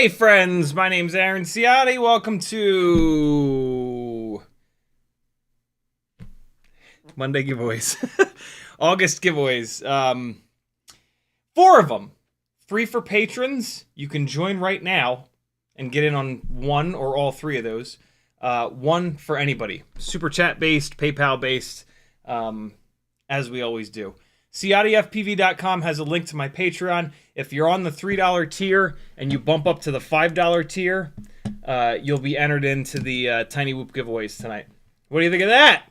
Hey friends, my name's Aaron Ciotti. Welcome to Monday giveaways. August giveaways. 4 of them. 3 for patrons. You can join right now and get in on 1 or all 3 of those. 1 for anybody. Super chat based, PayPal based, as we always do. CiottiFPV.com has a link to my Patreon. If you're on the $3 tier and you bump up to the $5 tier, you'll be entered into the Cinewhoop giveaways tonight. What do you think of that?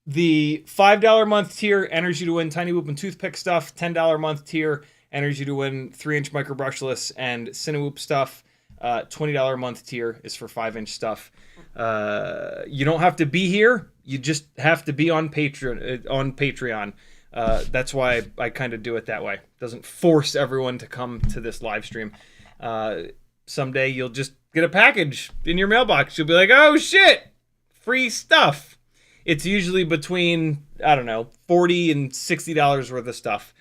The $5 a month tier enters you to win Cinewhoop and toothpick stuff. $10 a month tier enters you to win 3-inch micro brushless and Cinewhoop stuff. $20 a month tier is for 5-inch stuff. You don't have to be here. You just have to be on Patreon. That's why I kind of do it that way. Doesn't force everyone to come to this live stream. Someday you'll just get a package in your mailbox. You'll be like, oh shit, free stuff. It's usually between, I don't know, $40 and $60 worth of stuff.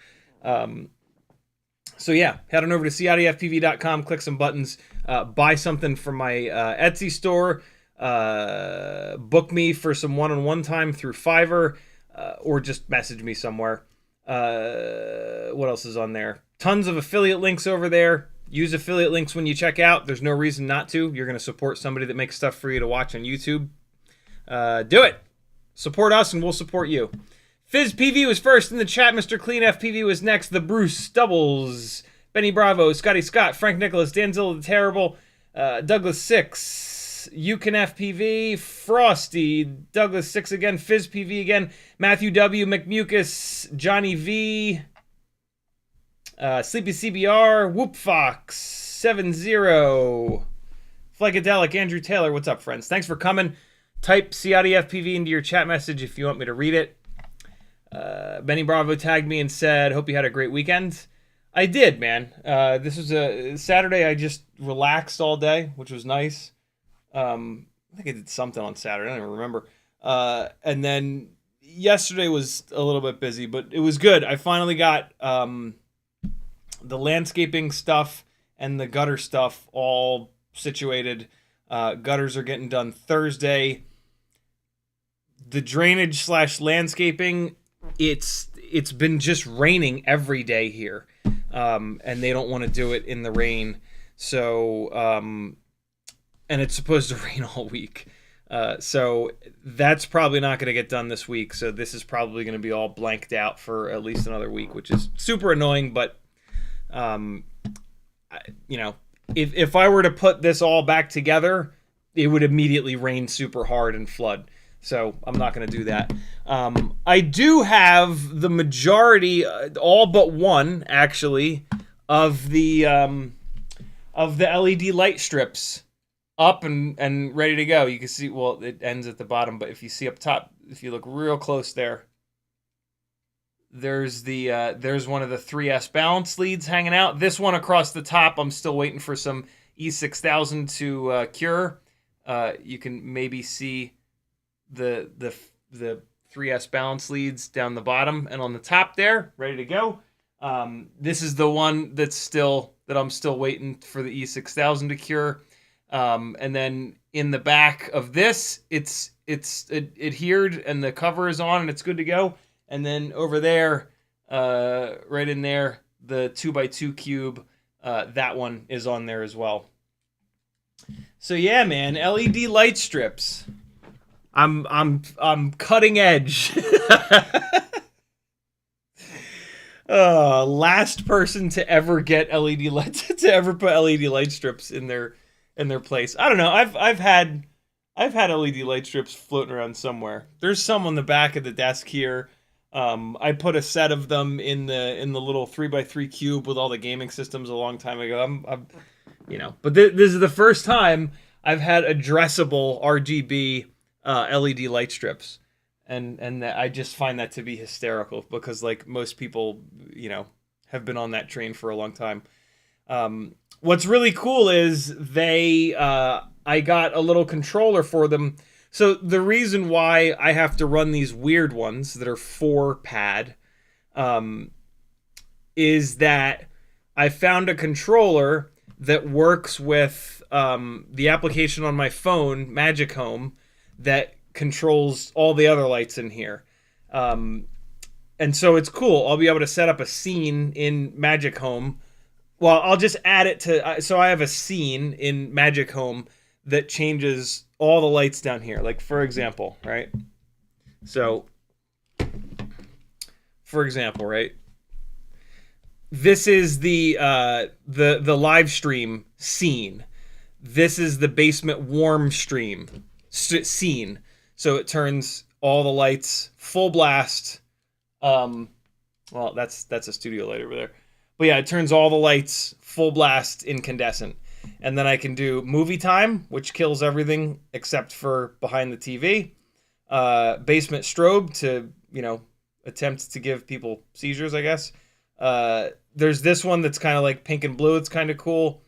So yeah, head on over to CiottiFPV.com, click some buttons, buy something from my Etsy store, book me for some one-on-one time through Fiverr, or just message me somewhere. What else is on there? Tons of affiliate links over there. Use affiliate links when you check out. There's no reason not to. You're going to support somebody that makes stuff for you to watch on YouTube. Do it. Support us and we'll support you. FizzPV was first in the chat. Mr. Clean FPV was next. The Bruce, Doubles, Benny Bravo, Scotty Scott, Frank Nicholas, Danzilla the Terrible, Douglas 6, Yukon FPV, Frosty, Douglas 6 again, FizzPV again, Matthew W, McMucus, Johnny V, Sleepy CBR, Whoop Fox, 70, Flagadelic, Andrew Taylor. What's up, friends? Thanks for coming. Type CiottiFPV into your chat message if you want me to read it. Benny Bravo tagged me and said, hope you had a great weekend. I did, man. This was a Saturday. I just relaxed all day, which was nice. I think I did something on Saturday. I don't even remember. And then yesterday was a little bit busy, but it was good. I finally got the landscaping stuff and the gutter stuff all situated. Gutters are getting done Thursday. The drainage slash landscaping, it's been just raining every day here, and they don't want to do it in the rain. So, and it's supposed to rain all week. So that's probably not going to get done this week. So this is probably going to be all blanked out for at least another week, which is super annoying. But, you know, if I were to put this all back together, it would immediately rain super hard and flood. So I'm not going to do that. I do have the majority, all but one actually, of the LED light strips up and ready to go. You can see, well, it ends at the bottom, but if you see up top, if you look real close there, there's one of the 3S balance leads hanging out. This one across the top, I'm still waiting for some E6000 to cure. You can maybe see the 3S balance leads down the bottom and on the top there, ready to go. This is the one that I'm still waiting for the E6000 to cure. And then in the back of this, it's adhered and the cover is on and it's good to go. And then over there, right in there, the 2x2 cube, that one is on there as well. So yeah, man, LED light strips. I'm cutting edge. Last person to ever get LED lights to ever put LED light strips in their place. I don't know. I've had LED light strips floating around somewhere. There's some on the back of the desk here. I put a set of them in the little 3x3 cube with all the gaming systems a long time ago. I'm you know, but this is the first time I've had addressable RGB LED light strips, and I just find that to be hysterical because like most people, you know, have been on that train for a long time. What's really cool is I got a little controller for them. So the reason why I have to run these weird ones that are 4-pad is that I found a controller that works with the application on my phone, Magic Home, that controls all the other lights in here. And so it's cool. I'll be able to set up a scene in Magic Home. Well, I'll just add it to... So I have a scene in Magic Home that changes all the lights down here. Like, for example, right? So, for example, right? This is the live stream scene. This is the basement warm stream scene. So it turns all the lights full blast. Well, that's a studio light over there. But yeah, it turns all the lights full blast incandescent. And then I can do movie time, which kills everything except for behind the TV. Basement strobe to, you know, attempt to give people seizures, I guess. There's this one that's kind of like pink and blue. It's kind of cool.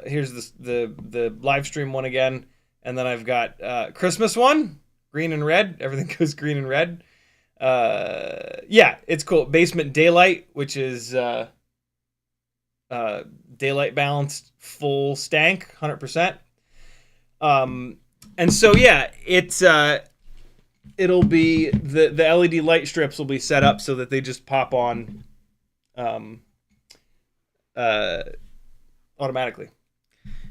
Here's the live stream one again. And then I've got Christmas one, green and red. Everything goes green and red. Yeah, it's cool. Basement daylight, which is daylight balanced, full stank, 100%. And so yeah, it'll be the LED light strips will be set up so that they just pop on automatically,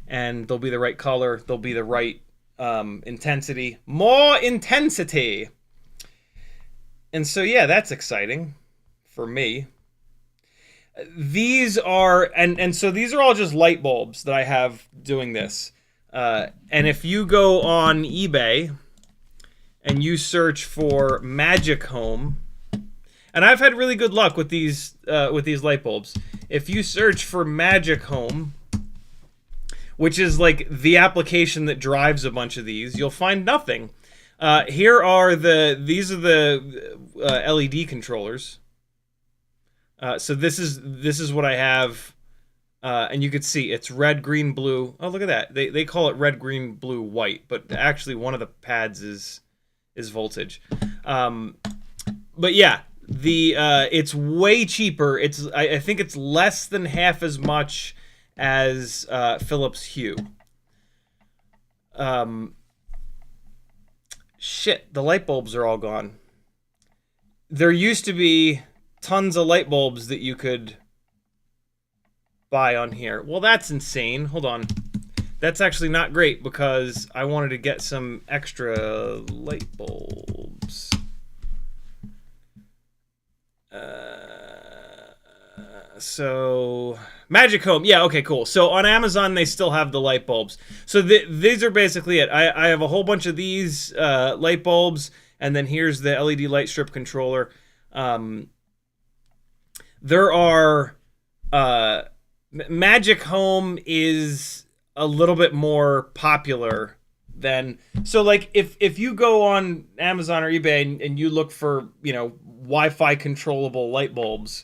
and they'll be the right color. They'll be the right intensity, more intensity. And so yeah, that's exciting for me. These are and so these are all just light bulbs that I have doing this. And if you go on eBay and you search for Magic Home, and I've had really good luck with these light bulbs. If you search for Magic Home, which is like the application that drives a bunch of these, you'll find nothing. These are the LED controllers. So this is what I have, and you can see it's red, green, blue. Oh, look at that. They call it red, green, blue, white, but actually one of the pads is voltage. But yeah, it's way cheaper. I think it's less than half as much as Philips Hue. Shit, the light bulbs are all gone. There used to be tons of light bulbs that you could buy on here. Well, that's insane. Hold on. That's actually not great because I wanted to get some extra light bulbs. So Magic Home, yeah, okay, cool. So on Amazon they still have the light bulbs. So these are basically it. I have a whole bunch of these light bulbs, and then here's the LED light strip controller. There are Magic Home is a little bit more popular than, so like if you go on Amazon or eBay and you look for, you know, Wi-Fi controllable light bulbs,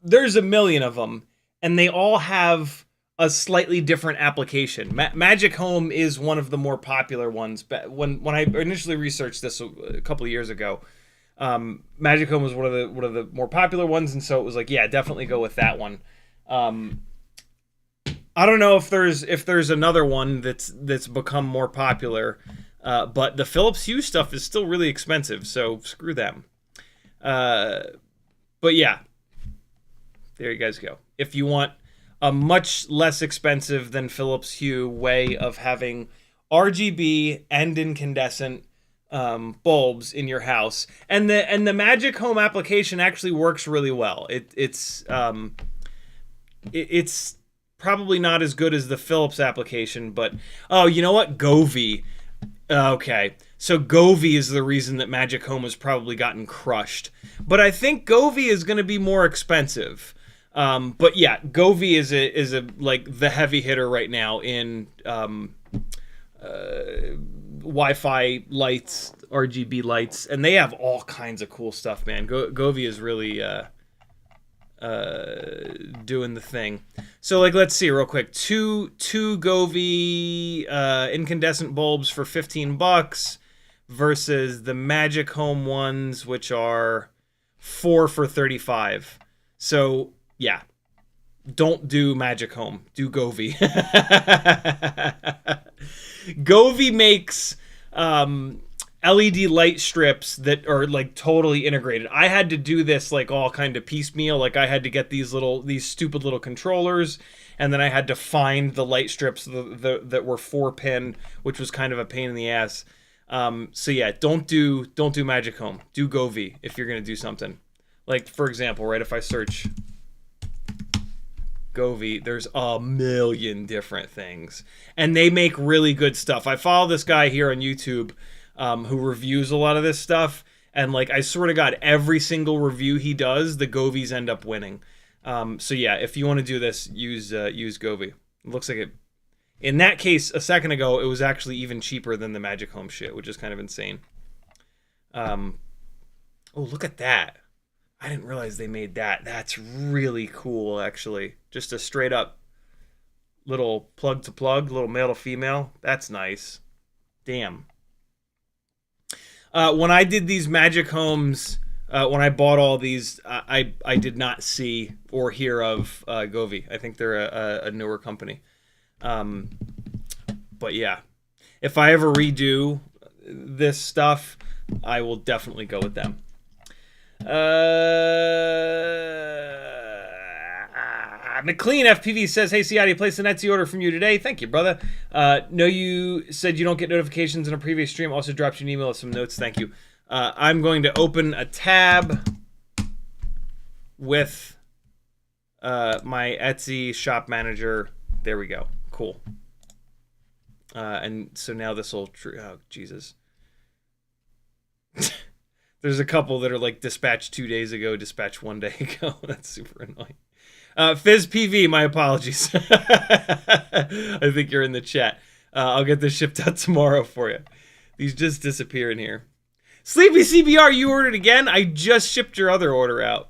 there's a million of them, and they all have a slightly different application. Magic Home is one of the more popular ones. But when I initially researched this a couple of years ago, Magic Home was one of the more popular ones, and so it was like, yeah, definitely go with that one. I don't know if there's another one that's become more popular, but the Philips Hue stuff is still really expensive, so screw them. But yeah, there you guys go. If you want a much less expensive than Philips Hue way of having RGB and incandescent bulbs in your house, and the Magic Home application actually works really well. It's probably not as good as the Philips application, but oh, you know what? Govee. Okay, so Govee is the reason that Magic Home has probably gotten crushed. But I think Govee is going to be more expensive. But yeah, Govee is a like the heavy hitter right now in Wi-Fi lights, RGB lights, and they have all kinds of cool stuff, man. Govee is really doing the thing. So like, let's see real quick. Two Govee incandescent bulbs for $15 versus the Magic Home ones, which are 4 for $35. So yeah, don't do Magic Home. Do Govee. Govee makes LED light strips that are like totally integrated. I had to do this like all kind of piecemeal. Like I had to get these stupid little controllers, and then I had to find the light strips that were 4-pin, which was kind of a pain in the ass. So yeah, don't do Magic Home. Do Govee if you're gonna do something. Like for example, right? If I search Govee, there's a million different things, and they make really good stuff. I follow this guy here on YouTube who reviews a lot of this stuff, and like I swear to God, every single review he does, the Govees end up winning. So yeah, if you want to do this, use Govee. It looks like it. In that case, a second ago, it was actually even cheaper than the Magic Home shit, which is kind of insane. Oh, look at that. I didn't realize they made that. That's really cool, actually. Just a straight up little plug to plug, little male to female. That's nice. Damn. When I did these Magic Homes, when I bought all these, I did not see or hear of Govee. I think they're a newer company. But yeah, if I ever redo this stuff, I will definitely go with them. McLean FPV says, "Hey Ciotti, placed an Etsy order from you today. Thank you, brother. No, you said you don't get notifications in a previous stream. Also dropped you an email with some notes. Thank you. I'm going to open a tab with my Etsy shop manager. There we go. Cool. And so now this will... Oh, Jesus. There's a couple that are like dispatched 2 days ago, dispatched 1 day ago. That's super annoying. Fizz PV, my apologies. I think you're in the chat. I'll get this shipped out tomorrow for you. These just disappear in here. Sleepy CBR, you ordered again? I just shipped your other order out.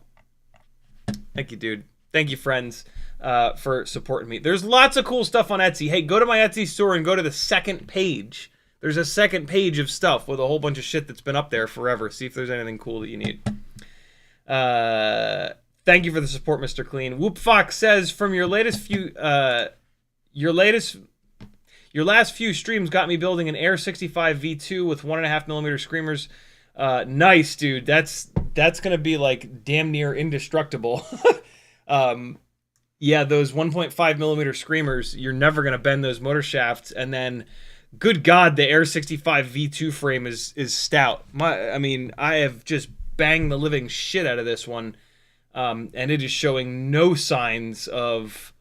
Thank you, dude. Thank you, friends, for supporting me. There's lots of cool stuff on Etsy. Hey, go to my Etsy store and go to the second page. There's a second page of stuff with a whole bunch of shit that's been up there forever. See if there's anything cool that you need. Thank you for the support, Mr. Clean. Whoop Fox says, from your last few streams got me building an Air 65 V2 with 1.5mm screamers. Nice, dude. That's gonna be like damn near indestructible. Yeah, those 1.5mm screamers, you're never gonna bend those motor shafts. And then, good God, the Air 65 V2 frame is stout. I mean, I have just banged the living shit out of this one, and it is showing no signs of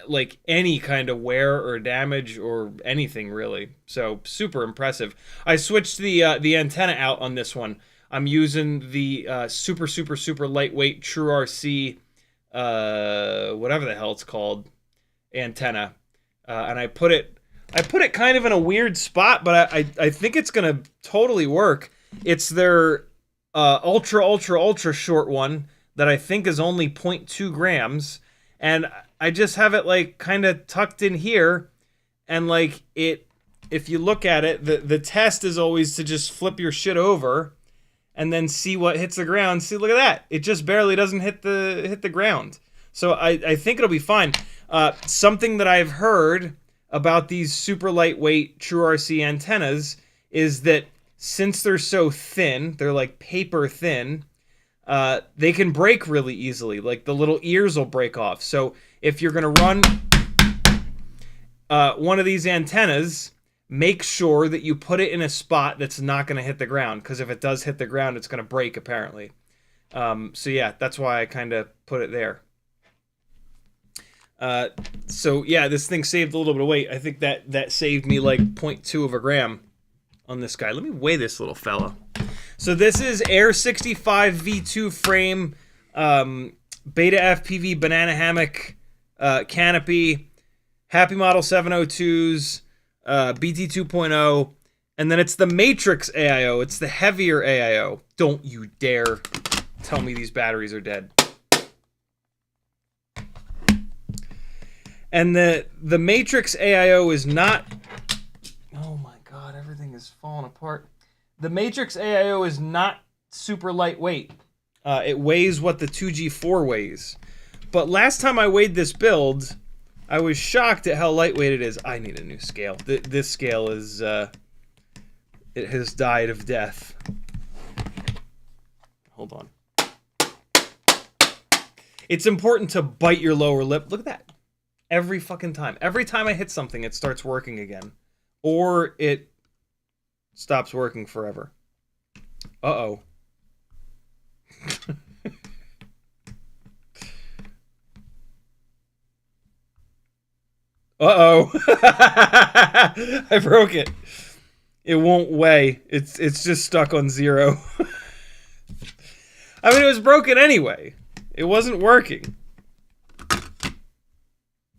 like any kind of wear or damage or anything really. So super impressive. I switched the antenna out on this one. I'm using the super lightweight True RC whatever the hell it's called antenna, and I put it kind of in a weird spot, but I think it's gonna totally work. It's their ultra short one that I think is only 0.2 grams, and I just have it like kind of tucked in here, and like if you look at it, the test is always to just flip your shit over and then see what hits the ground. See, look at that. It just barely doesn't hit the ground. So I think it'll be fine. Something that I've heard about these super lightweight True RC antennas is that since they're so thin, they're like paper thin, they can break really easily. Like the little ears will break off. So if you're going to run one of these antennas, make sure that you put it in a spot that's not going to hit the ground, because if it does hit the ground, it's going to break, apparently. So yeah, that's why I kind of put it there. So yeah, this thing saved a little bit of weight. I think that saved me like 0.2 of a gram on this guy. Let me weigh this little fella. So this is Air 65 V2 frame, Beta FPV banana hammock, canopy, Happy Model 702s, BT 2.0, and then it's the Matrix AIO. It's the heavier AIO. Don't you dare tell me these batteries are dead. And the Matrix AIO is not... Oh my God, everything is falling apart. The Matrix AIO is not super lightweight. It weighs what the 2G4 weighs. But last time I weighed this build, I was shocked at how lightweight it is. I need a new scale. This scale is... it has died of death. Hold on. It's important to bite your lower lip. Look at that. Every fucking time. Every time I hit something, it starts working again. Or it stops working forever. Uh-oh. Uh-oh. I broke it. It won't weigh. It's just stuck on 0. I mean, it was broken anyway. It wasn't working.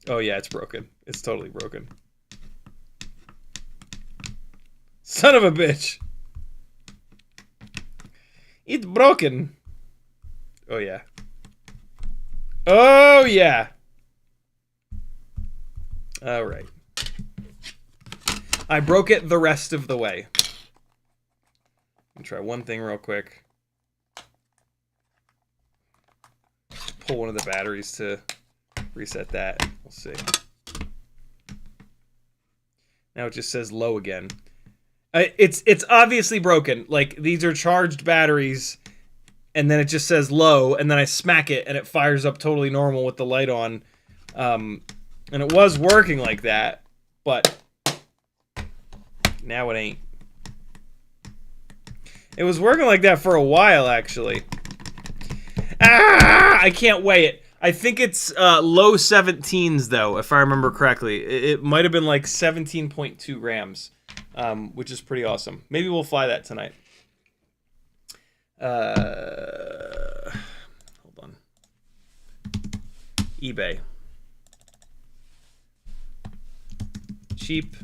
Oh yeah, it's broken. It's totally broken. Son of a bitch. It's broken. Oh yeah. Oh yeah. All right. I broke it the rest of the way. Let me try one thing real quick. Pull one of the batteries to reset that. We'll see. Now it just says low again. It's obviously broken. Like, these are charged batteries, and then it just says low, and then I smack it, and it fires up totally normal with the light on. And it was working like that, but now it ain't. It was working like that for a while, actually. Ah! I can't weigh it. I think it's low 17s, though, if I remember correctly. It might have been like 17.2 grams, which is pretty awesome. Maybe we'll fly that tonight. Hold on. eBay. Cheap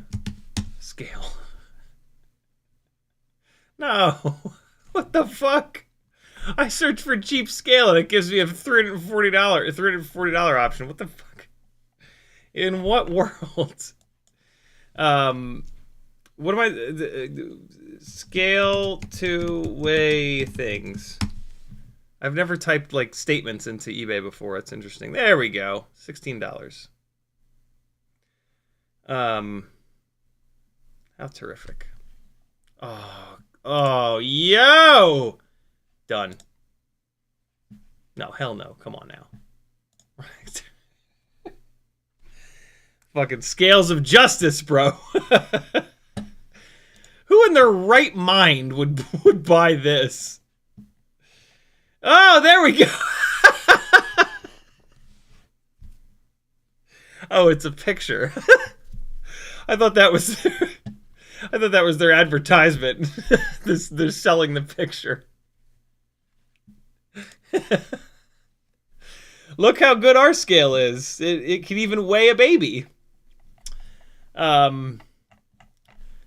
scale. No. What the fuck? I search for cheap scale and it gives me a $340 option. What the fuck? In what world? What am I? Scale to weigh things. I've never typed like statements into eBay before. It's interesting. There we go. $16. How terrific. Oh, yo! Done. No, hell no. Come on now. Right. Fucking scales of justice, bro. Who in their right mind would buy this? Oh, there we go. Oh, it's a picture. I thought that was their advertisement. They're selling the picture. Look how good our scale is. It can even weigh a baby.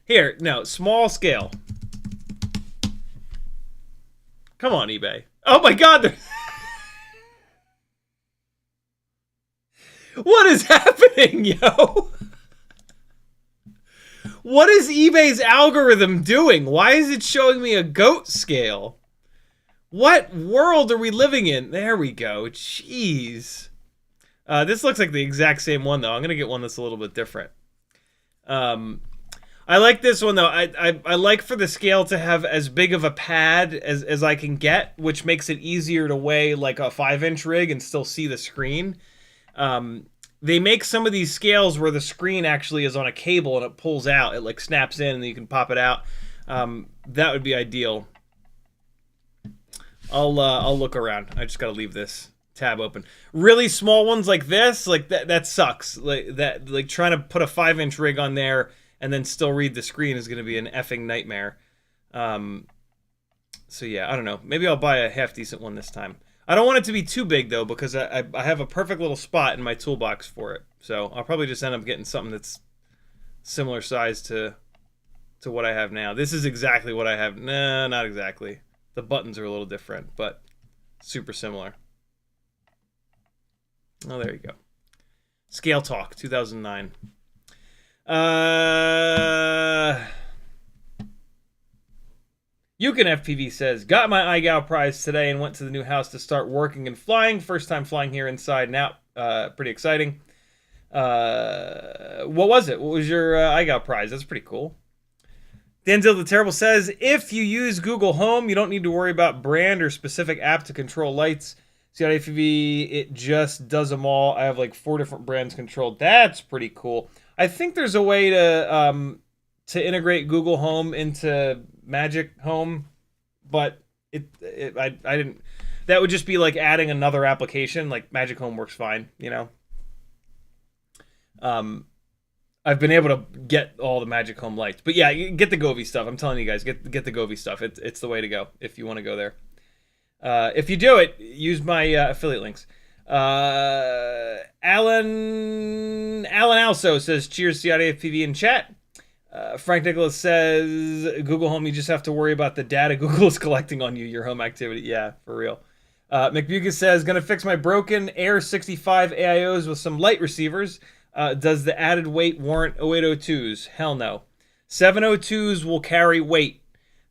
Here, no, small scale. Come on, eBay. Oh my god. What is happening, yo? What is eBay's algorithm doing? Why is it showing me a goat scale? What world are we living in? There we go. Jeez. This looks like the exact same one, though. I'm going to get one that's a little bit different. I like this one, though. I like for the scale to have as big of a pad as I can get, which makes it easier to weigh like a 5-inch rig and still see the screen. They make some of these scales where the screen actually is on a cable and it pulls out. It like snaps in and you can pop it out. That would be ideal. I'll look around. I just got to leave this tab open. Really small ones like this, like that sucks. Like trying to put a 5-inch rig on there and then still read the screen is going to be an effing nightmare. So yeah, I don't know. Maybe I'll buy a half decent one this time. I don't want it to be too big though, because I have a perfect little spot in my toolbox for it. So I'll probably just end up getting something that's similar size to what I have now. This is exactly what I have. Nah, not exactly. The buttons are a little different, but super similar. Oh, there you go. Scale Talk, 2009. FPV says, got my IGOW prize today and went to the new house to start working and flying. First time flying here inside now. Pretty exciting. What was it? What was your IGOW prize? That's pretty cool. Denzel the Terrible says, if you use Google Home, you don't need to worry about brand or specific app to control lights. CiottiFPV, it just does them all. I have like 4 different brands controlled. That's pretty cool. I think there's a way to integrate Google Home into Magic Home, but I didn't. That would just be like adding another application. Like Magic Home works fine, you know. I've been able to get all the Magic Home lights, but yeah, get the Govee stuff. I'm telling you guys, get the Govee stuff. It's the way to go if you want to go there. If you do it, use my affiliate links. Alan also says, cheers, CiottiFPV in chat. Frank Nicholas says, Google Home, you just have to worry about the data Google is collecting on you, your home activity. Yeah, for real. McBucas says, gonna fix my broken Air 65 AIOs with some light receivers. Does the added weight warrant 0802s? Hell no. 702s will carry weight.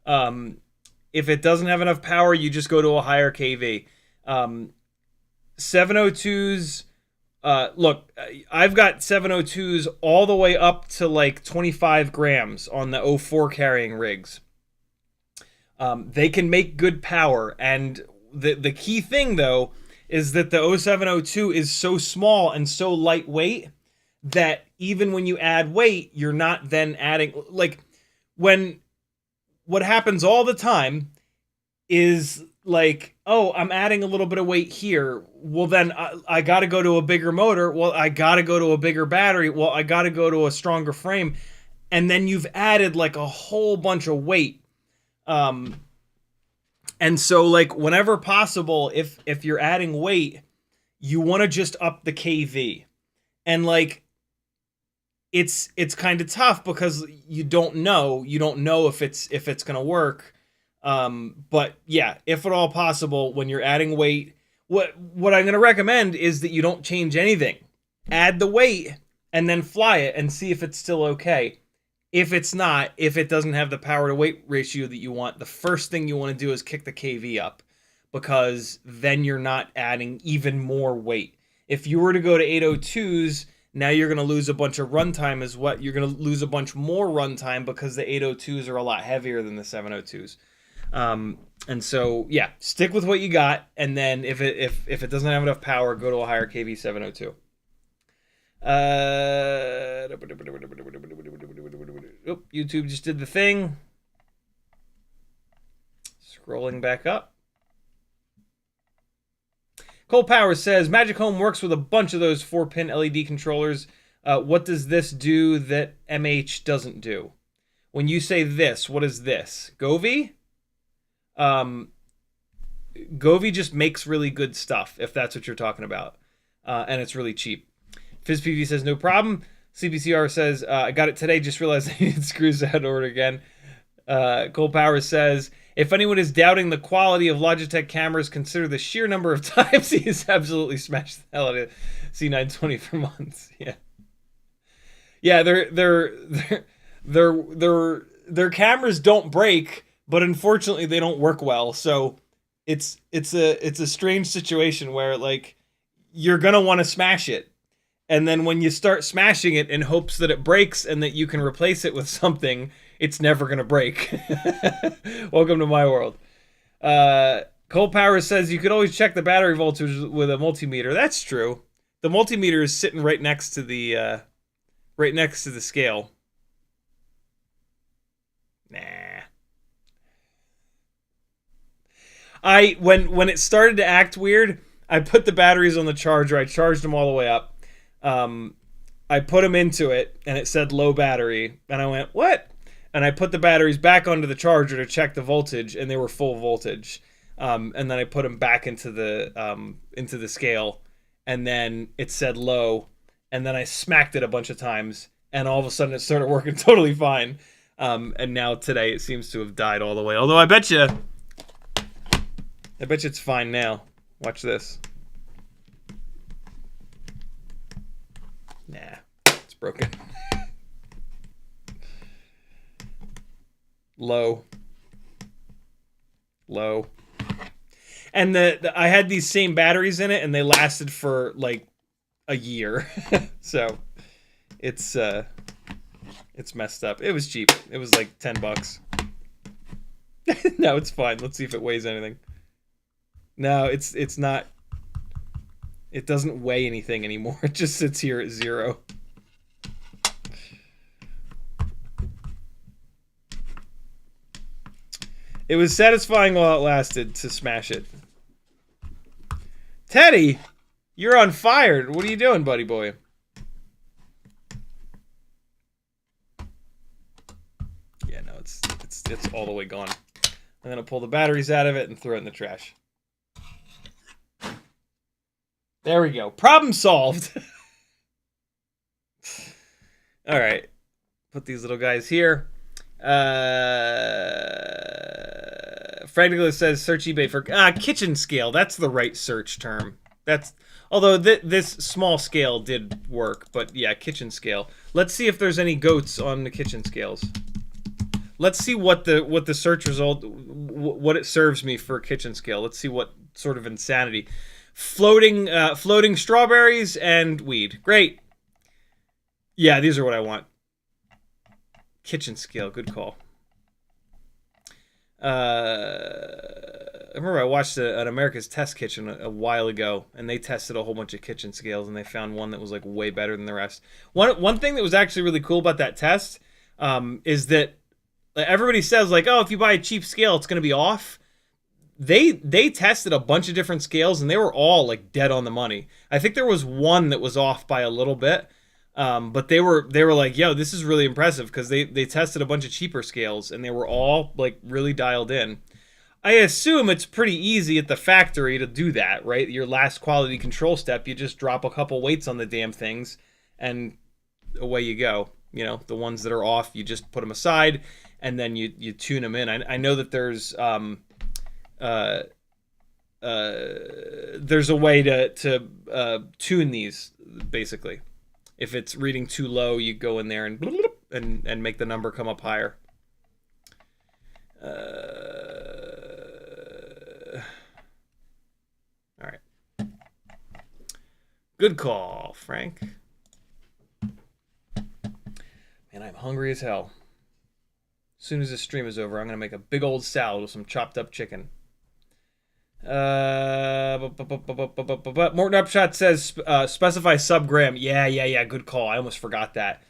If it doesn't have enough power, you just go to a higher KV. 702s, look, I've got 702s all the way up to like 25 grams on the 04 carrying rigs. They can make good power, and the key thing, though, is that the 0702 is so small and so lightweight that even when you add weight, you're not then adding, like, what happens all the time is like, oh, I'm adding a little bit of weight here. Well, then I got to go to a bigger motor. Well, I got to go to a bigger battery. Well, I got to go to a stronger frame. And then you've added like a whole bunch of weight. And so like whenever possible, if you're adding weight, you want to just up the KV. And like, it's kind of tough because you don't know if it's going to work. But yeah, if at all possible, when you're adding weight, what I'm going to recommend is that you don't change anything. Add the weight and then fly it and see if it's still okay. If it's not, if it doesn't have the power to weight ratio that you want, the first thing you want to do is kick the KV up, because then you're not adding even more weight. If you were to go to 802s, now you're going to lose a bunch of runtime as what you're going to lose a bunch more runtime, because the 802s are a lot heavier than the 702s. And so, yeah, stick with what you got, and then if it doesn't have enough power, go to a higher KV 702. YouTube just did the thing. Scrolling back up. Cole Power says, Magic Home works with a bunch of those 4-pin LED controllers. What does this do that MH doesn't do? When you say this, what is this? Govee? Govee just makes really good stuff, if that's what you're talking about. And it's really cheap. FizzPV says, no problem. CPCR says, I got it today, just realized I needed screws. I had to order again. Cole Power says, if anyone is doubting the quality of Logitech cameras, consider the sheer number of times he has absolutely smashed the hell out of C920 for months. Yeah. Yeah, their cameras don't break, but unfortunately they don't work well. So it's a strange situation where, like, you're gonna want to smash it, and then when you start smashing it in hopes that it breaks and that you can replace it with something, it's never gonna break. Welcome to my world. Cole Power says you could always check the battery voltage with a multimeter. That's true. The multimeter is sitting right next to the scale. Nah. When it started to act weird, I put the batteries on the charger. I charged them all the way up. I put them into it, and it said low battery. And I went, what? And I put the batteries back onto the charger to check the voltage, and they were full voltage. And then I put them back into the scale, and then it said low. And then I smacked it a bunch of times, and all of a sudden it started working totally fine. And now today it seems to have died all the way. Although I bet you it's fine now. Watch this. Nah, it's broken. Low. And I had these same batteries in it, and they lasted for like a year. So it's messed up. It was cheap. It was like $10. No, it's fine. Let's see if it weighs anything. No, it's not. It doesn't weigh anything anymore. It just sits here at 0. It was satisfying while it lasted to smash it. Teddy, you're on fire. What are you doing, buddy boy? Yeah, no, it's all the way gone. I'm gonna pull the batteries out of it and throw it in the trash. There we go. Problem solved. All right. Put these little guys here. Frantically says search eBay for kitchen scale. That's the right search term. Although this small scale did work, but yeah, kitchen scale. Let's see if there's any goats on the kitchen scales. Let's see what the search result, what it serves me for kitchen scale. Let's see what sort of insanity. Floating strawberries and weed. Great. Yeah, these are what I want. Kitchen scale, good call. I remember I watched an America's Test Kitchen a while ago, and they tested a whole bunch of kitchen scales, and they found one that was like way better than the rest. One thing that was actually really cool about that test is that everybody says like, oh, if you buy a cheap scale, it's going to be off. They tested a bunch of different scales, and they were all like dead on the money. I think there was one that was off by a little bit. But they were like, yo, this is really impressive, because they tested a bunch of cheaper scales, and they were all like really dialed in. I assume it's pretty easy at the factory to do that, right? Your last quality control step, you just drop a couple weights on the damn things, and away you go. You know, the ones that are off, you just put them aside, and then you tune them in. I know that there's a way to tune these, basically. If it's reading too low, you go in there and make the number come up higher. All right. Good call, Frank. Man, I'm hungry as hell. As soon as this stream is over, I'm going to make a big old salad with some chopped up chicken. Morton Upshot says specify sub-gram. Yeah. Good call. I almost forgot that.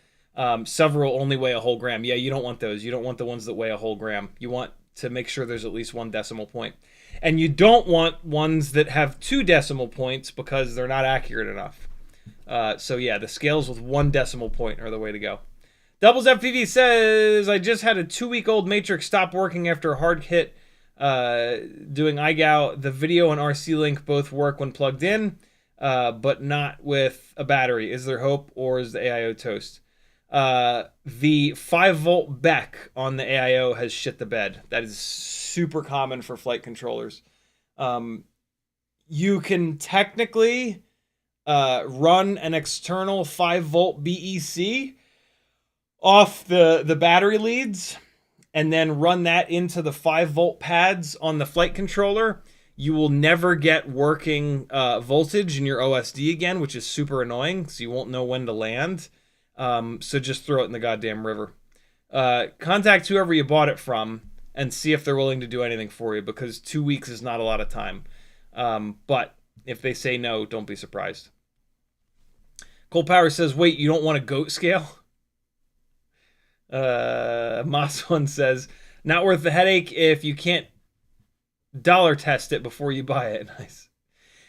Several only weigh a whole gram. Yeah, you don't want those. You don't want the ones that weigh a whole gram. You want to make sure there's at least 1 decimal point. And you don't want ones that have 2 decimal points because they're not accurate enough. So yeah, the scales with 1 decimal point are the way to go. Doubles FPV says, I just had a 2-week-old matrix stop working after a hard hit doing IGOW. The video and RC link both work when plugged in, but not with a battery. Is there hope, or is the AIO toast? The 5-volt Beck on the AIO has shit the bed. That is super common for flight controllers. You can technically run an external 5-volt BEC off the battery leads and then run that into the 5-volt pads on the flight controller. You will never get working voltage in your OSD again, which is super annoying, so you won't know when to land. So just throw it in the goddamn river. Contact whoever you bought it from and see if they're willing to do anything for you, because 2 weeks is not a lot of time. But if they say no, don't be surprised. Cold Power says, wait, you don't want a goat scale? Moss One says, not worth the headache if you can't dollar test it before you buy it. Nice.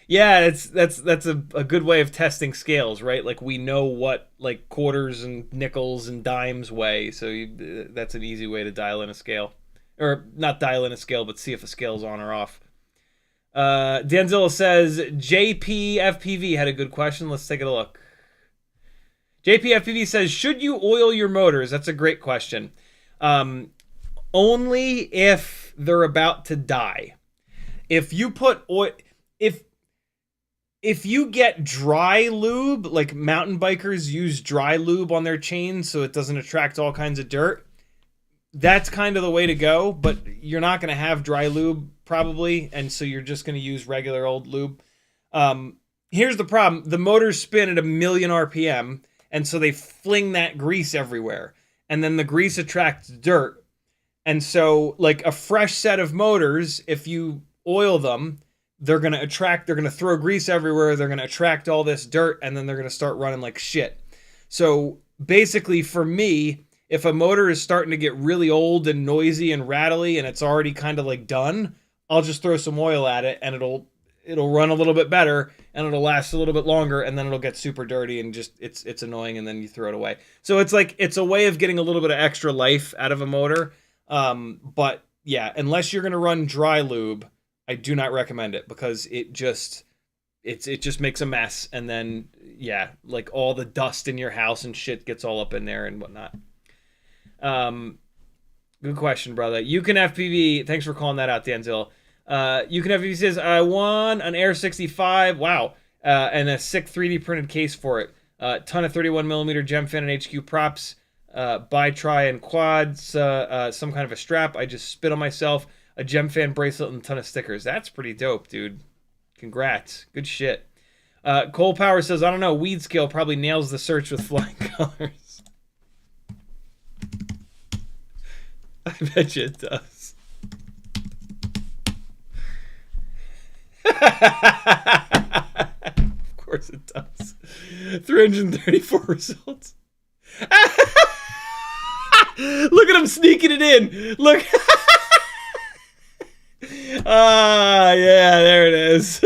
Yeah, that's a good way of testing scales, right? Like, we know what like quarters and nickels and dimes weigh, so that's an easy way to dial in a scale. Or not dial in a scale, but see if a scale's on or off. Denzilla says, JPFPV had a good question. Let's take a look. JPFPV says, should you oil your motors? That's a great question. Only if they're about to die. If you put oil... If you get dry lube, like mountain bikers use dry lube on their chains so it doesn't attract all kinds of dirt, that's kind of the way to go, but you're not going to have dry lube probably, and so you're just going to use regular old lube. Here's the problem. The motors spin at 1,000,000 RPM, and so they fling that grease everywhere, and then the grease attracts dirt. And so, like, a fresh set of motors, if you oil them, they're going to throw grease everywhere, they're going to attract all this dirt, and then they're going to start running like shit. So basically, for me, if a motor is starting to get really old and noisy and rattly and it's already kind of like done, I'll just throw some oil at it and it'll run a little bit better and it'll last a little bit longer, and then it'll get super dirty and just it's annoying, and then you throw it away. So it's like, it's a way of getting a little bit of extra life out of a motor. But yeah, unless you're going to run dry lube, I do not recommend it, because it just makes a mess, and then yeah, like all the dust in your house and shit gets all up in there and whatnot. Good question, brother. You Can FPV, thanks for calling that out, Danzil. You Can FPV says, I won an Air 65, wow, and a sick 3D printed case for it. Ton of 31mm gem fan and HQ props, bi-tri and quads, some kind of a strap. I just spit on myself. A gem fan bracelet and a ton of stickers. That's pretty dope, dude. Congrats. Good shit. Cole Power says, I don't know, weed scale probably nails the search with flying colors. I bet you it does. Of course it does. 334 results. Look at him sneaking it in. Look. Yeah, there it is.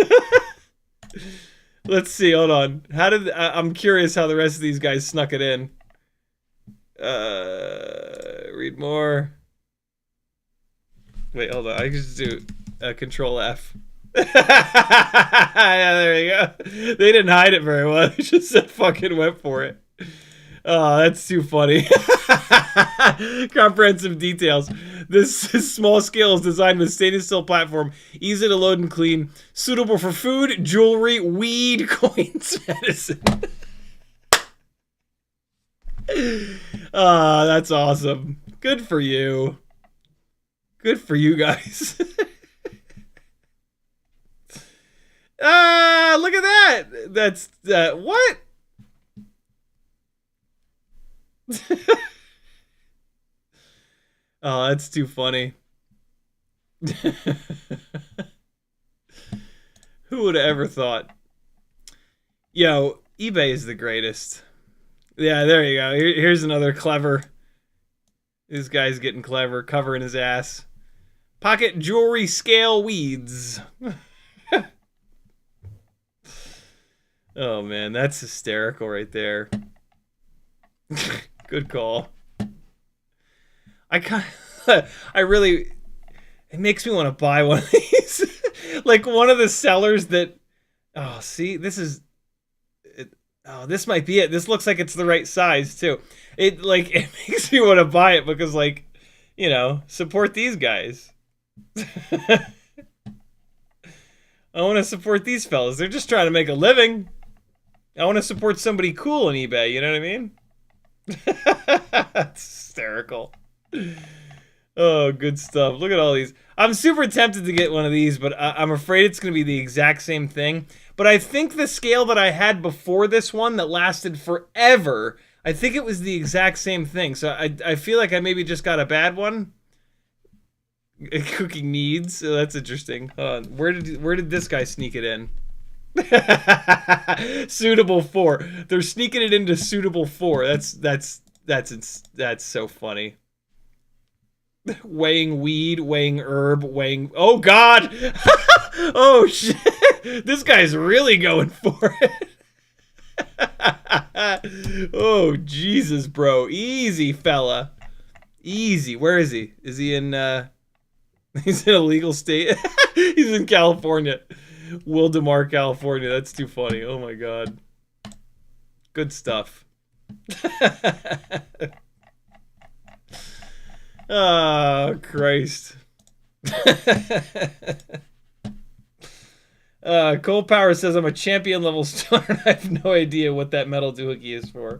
Let's see, hold on. I'm curious how the rest of these guys snuck it in. Read more. Wait, hold on. I can just do Control F. Yeah, there you go. They didn't hide it very well. They just said fucking went for it. Oh, that's too funny. Comprehensive details. This small scale is designed with stainless steel platform, easy to load and clean, suitable for food, jewelry, weed, coins, medicine. That's awesome. Good for you. Good for you guys. Look at that. That's what? Oh, that's too funny. Who would have ever thought? Yo, eBay is the greatest. Yeah, there you go. Here's another clever. This guy's getting clever, covering his ass. Pocket jewelry scale weeds. Oh man, that's hysterical right there. Good call. I really, it makes me want to buy one of these. Like one of the sellers that, oh, see, this is, this might be it. This looks like it's the right size too. It makes me want to buy it because support these guys. I want to support these fellas. They're just trying to make a living. I want to support somebody cool on eBay, you know what I mean? That's hysterical. Oh, good stuff. Look at all these. I'm super tempted to get one of these, but I'm afraid it's going to be the exact same thing. But I think the scale that I had before this one that lasted forever, I think it was the exact same thing. So I feel like I maybe just got a bad one. Cooking needs. Oh, that's interesting. Where did this guy sneak it in? Suitable for. They're sneaking it into suitable for. That's so funny. Weighing weed, weighing herb, weighing. Oh God! Oh shit! This guy's really going for it. Oh Jesus, bro! Easy, fella. Easy. Where is he? Is he in? He's in a legal state. He's in California. Wildemar, California. That's too funny. Oh my God. Good stuff. Oh, Christ. Cole Power says, I'm a champion level star and I have no idea what that metal doohickey is for.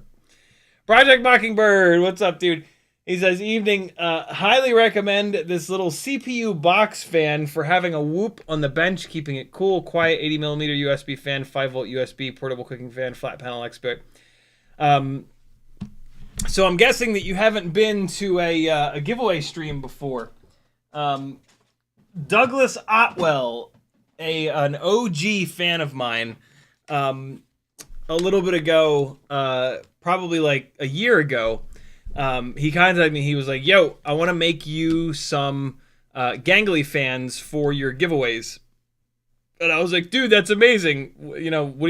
Project Mockingbird, what's up, dude? He says, evening, highly recommend this little CPU box fan for having a whoop on the bench, keeping it cool, quiet, 80mm USB fan, 5-volt USB, portable cooking fan, flat panel expert. So I'm guessing that you haven't been to a giveaway stream before. Douglas Otwell, an OG fan of mine, a little bit ago, probably like a year ago, he contacted me. He was like, yo, I want to make you some gangly fans for your giveaways. And I was like, dude, that's amazing.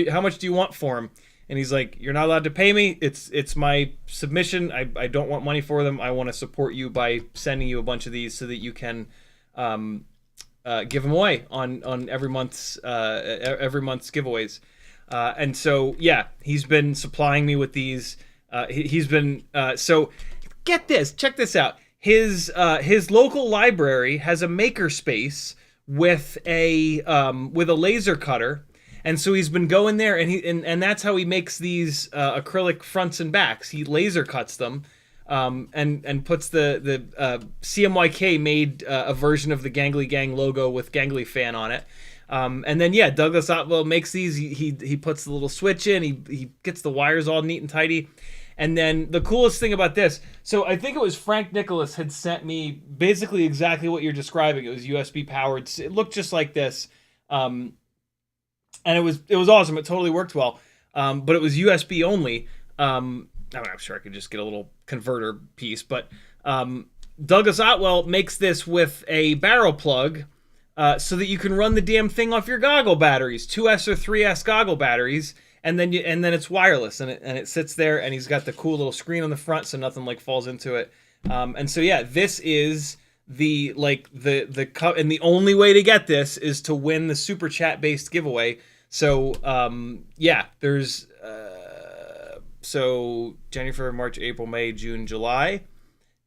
How much do you want for them? And he's like, you're not allowed to pay me. It's my submission. I don't want money for them. I want to support you by sending you a bunch of these so that you can give them away on every month's giveaways. And so, yeah, he's been supplying me with these. He's been so get this. Check this out. His local library has a maker space with a laser cutter. And so he's been going there, and that's how he makes these acrylic fronts and backs. He laser cuts them, and puts the CMYK made a version of the Gangly Gang logo with Gangly Fan on it. And then yeah, Douglas Otwell makes these. He puts the little switch in. He gets the wires all neat and tidy. And then the coolest thing about this, so I think it was Frank Nicholas had sent me basically exactly what you're describing. It was USB powered. It looked just like this. And it was awesome. It totally worked well. But it was USB only. I'm sure I could just get a little converter piece. But Douglas Otwell makes this with a barrel plug so that you can run the damn thing off your goggle batteries, 2S or 3S goggle batteries, and then it's wireless and it sits there. And he's got the cool little screen on the front so nothing falls into it. And so yeah, this is the and the only way to get this is to win the super chat based giveaway. So yeah, there's So January, February, March, April, May, June, July.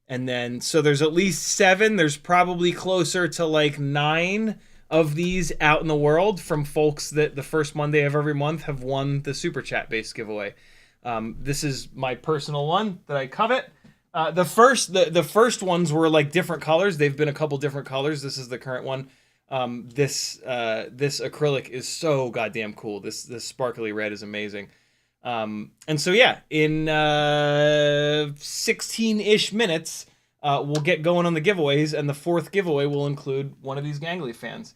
And then, so there's at least 7. There's probably closer to like 9 of these out in the world from folks that the first Monday of every month have won the Super Chat based giveaway. This is my personal one that I covet. The first ones were like different colors. They've been a couple different colors. This is the current one. This acrylic is so goddamn cool. This sparkly red is amazing. And so yeah, in 16-ish minutes, we'll get going on the giveaways, and the 4th giveaway will include one of these gangly fans.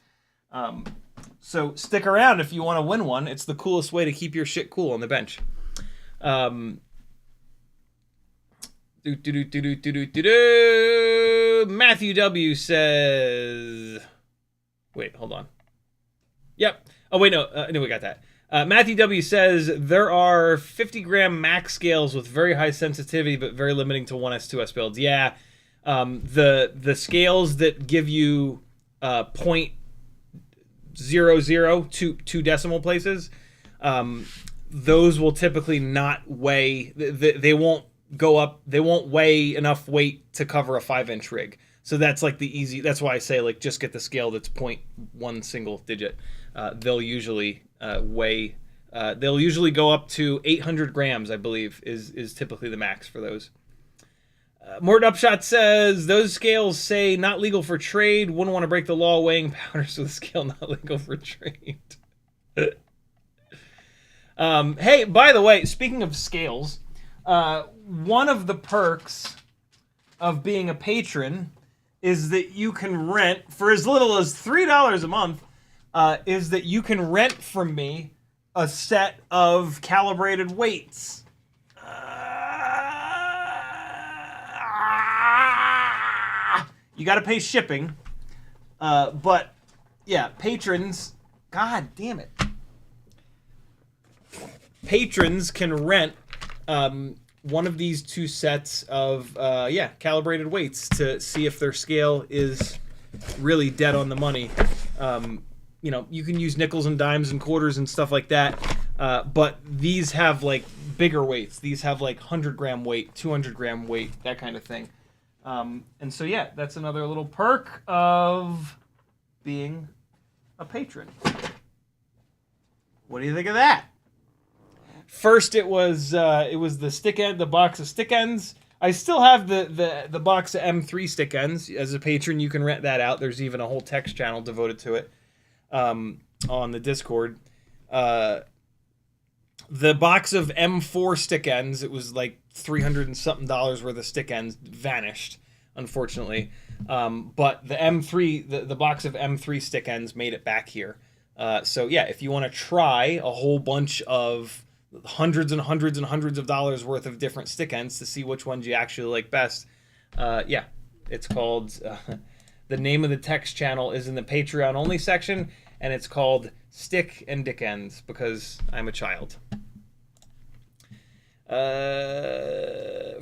So stick around if you want to win one. It's the coolest way to keep your shit cool on the bench. Matthew W says, wait, hold on. Yep. Oh wait, no, we got that. Matthew W says there are 50-gram max scales with very high sensitivity, but very limiting to 1S, 2S builds. Yeah, the scales that give you 0.00 two decimal places, those will typically not weigh. They won't go up. They won't weigh enough weight to cover a 5-inch rig. So that's like the easy. That's why I say like just get the scale that's 0.1 single digit. They'll usually weigh. They'll usually go up to 800 grams, I believe, is typically the max for those. Morton Upshot says those scales say not legal for trade. Wouldn't want to break the law weighing powders with a scale not legal for trade. Hey, by the way, speaking of scales, one of the perks of being a patron is that you can rent for as little as $3 a month. Is that you can rent from me a set of calibrated weights. You got to pay shipping, but yeah, patrons. God damn it! Patrons can rent one of these 2 sets of calibrated weights to see if their scale is really dead on the money. You know, you can use nickels and dimes and quarters and stuff like that, but these have like bigger weights. These have like 100-gram weight, 200-gram weight, that kind of thing. And so yeah, that's another little perk of being a patron. What do you think of that? First, it was the stick end, the box of stick ends. I still have the box of M3 stick ends. As a patron, you can rent that out. There's even a whole text channel devoted to it on the Discord. The box of M4 stick ends, it was like $300 and something worth of stick ends, vanished, unfortunately. But the M3, the box of M3 stick ends made it back here. So yeah, if you want to try a whole bunch of hundreds and hundreds and hundreds of dollars worth of different stick ends to see which ones you actually like best, yeah, it's called, the name of the text channel is in the Patreon only section, and it's called Stick and Dick Ends because I'm a child.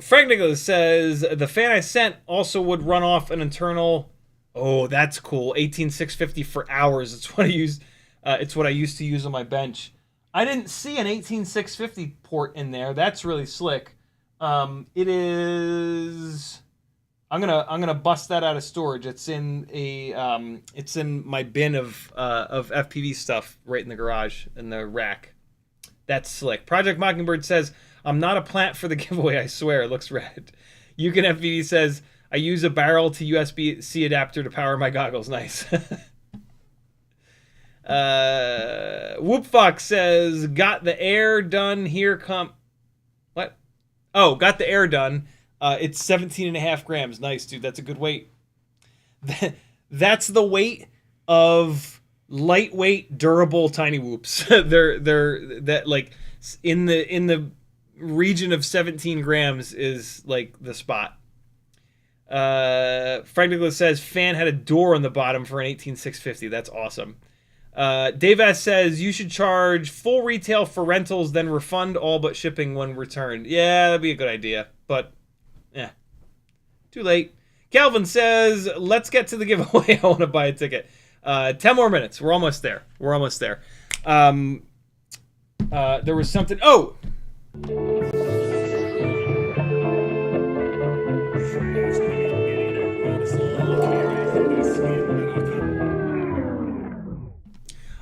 Frank Nicholas says the fan I sent also would run off an internal. Oh, that's cool. 18650 for hours. It's what I use. It's what I used to use on my bench. I didn't see an 18650 port in there. That's really slick. It is. I'm gonna bust that out of storage. It's in a it's in my bin of FPV stuff right in the garage in the rack. That's slick. Project Mockingbird says I'm not a plant for the giveaway. I swear it looks red. Yukon FPV says I use a barrel to USB-C adapter to power my goggles. Nice. Whoop Fox says got the air done. Here come what? Oh, got the air done. It's 17.5 grams. Nice, dude. That's a good weight. That's the weight of lightweight, durable tiny whoops. they're that like in the region of 17 grams is like the spot. Frank Nicholas says fan had a door on the bottom for an 18650. That's awesome. Dave S says you should charge full retail for rentals, then refund all but shipping when returned. Yeah, that'd be a good idea, but yeah, too late. Calvin says let's get to the giveaway. I want to buy a ticket. 10 more minutes. We're almost there. We're almost there. There was something. Oh.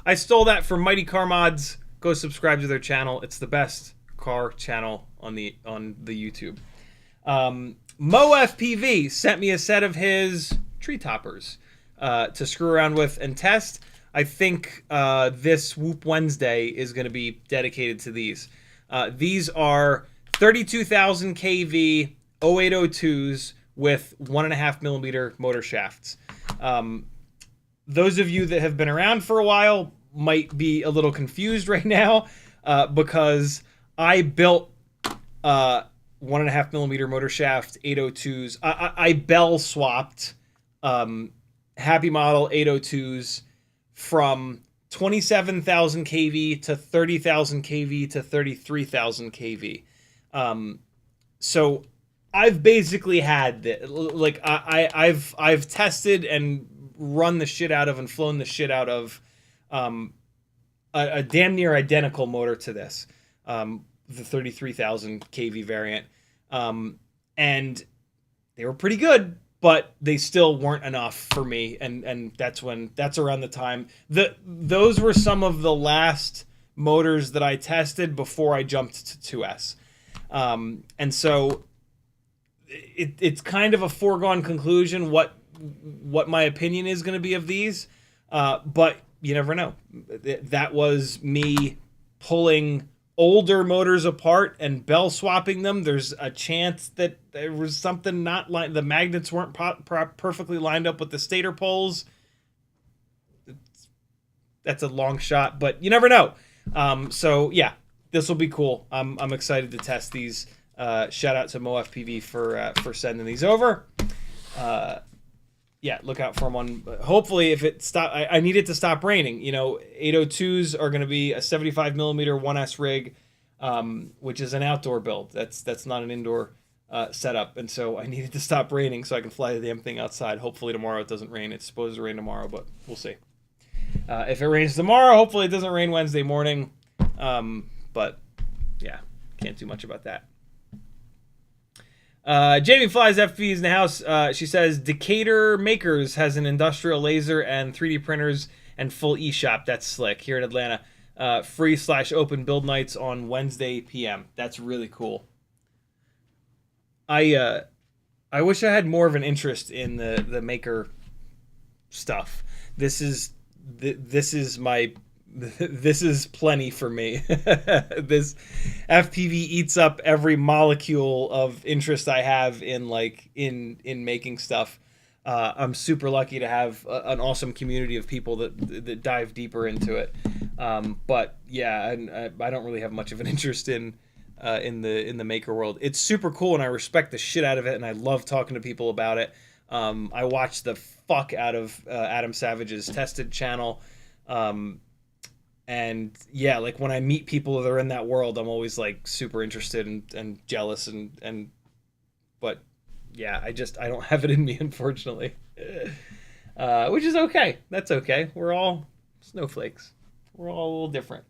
I stole that from Mighty Car Mods. Go subscribe to their channel. It's the best car channel on the YouTube. MoFPV sent me a set of his tree toppers to screw around with and test. I think this Whoop Wednesday is going to be dedicated to these. These are 32,000 kV 0802s with 1.5 millimeter motor shafts. Those of you that have been around for a while might be a little confused right now because I built 1.5 millimeter motor shaft 802s. I bell swapped Happy Model 802s from 27,000 kV to 30,000 kV to 33,000 kV. So I've basically had like I've tested and run the shit out of and flown the shit out of a damn near identical motor to this, the 33,000 kV variant, and they were pretty good, but they still weren't enough for me, and that's around the time those were some of the last motors that I tested before I jumped to 2S, and so it's kind of a foregone conclusion what my opinion is going to be of these, but you never know. That was me pulling older motors apart and bell swapping them. There's a chance that there was something not like the magnets weren't perfectly lined up with the stator poles. That's a long shot, but you never know. So yeah, this will be cool. I'm excited to test these. Shout out to MoFPV for sending these over. Yeah, look out for them on. Hopefully, if it stop, I need it to stop raining. You know, 802s are going to be a 75 millimeter 1S rig, which is an outdoor build. That's not an indoor setup, and so I need it to stop raining so I can fly the damn thing outside. Hopefully tomorrow it doesn't rain. It's supposed to rain tomorrow, but we'll see. If it rains tomorrow, hopefully it doesn't rain Wednesday morning. But yeah, can't do much about that. Jamie Flies FPV is in the house. She says Decatur Makers has an industrial laser and 3D printers and full eShop. That's slick here in Atlanta. Free/open build nights on Wednesday PM. That's really cool. I wish I had more of an interest in the maker stuff. This is plenty for me. This FPV eats up every molecule of interest I have in making stuff. I'm super lucky to have an awesome community of people that dive deeper into it. But yeah, I don't really have much of an interest in the maker world. It's super cool and I respect the shit out of it and I love talking to people about it. I watch the fuck out of Adam Savage's Tested channel. And yeah, like when I meet people that are in that world, I'm always like super interested and jealous but yeah, I don't have it in me, unfortunately. Which is okay. That's okay. We're all snowflakes. We're all a little different.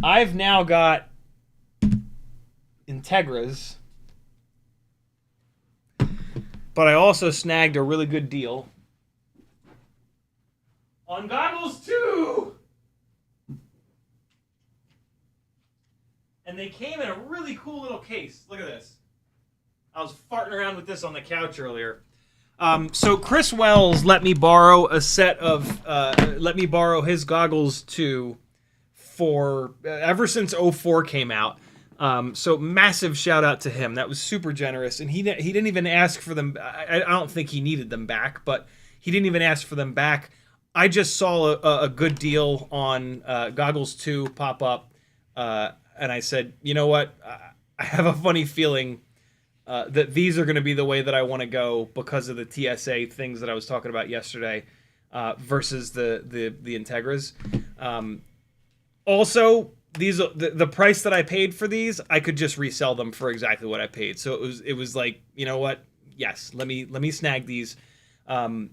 I've now got Integras, but I also snagged a really good deal on goggles too, and they came in a really cool little case. Look at this. I was farting around with this on the couch earlier. So Chris Wells let me borrow a set of his goggles too for ever since 04 came out. So massive shout out to him. That was super generous, and he didn't even ask for them. I don't think he needed them back, but he didn't even ask for them back. I just saw a good deal on Goggles 2 pop up, and I said, you know what? I have a funny feeling that these are going to be the way that I want to go because of the TSA things that I was talking about yesterday versus the Integras. Also, the price that I paid for these, I could just resell them for exactly what I paid. So it was like, you know what? Yes, let me snag these. And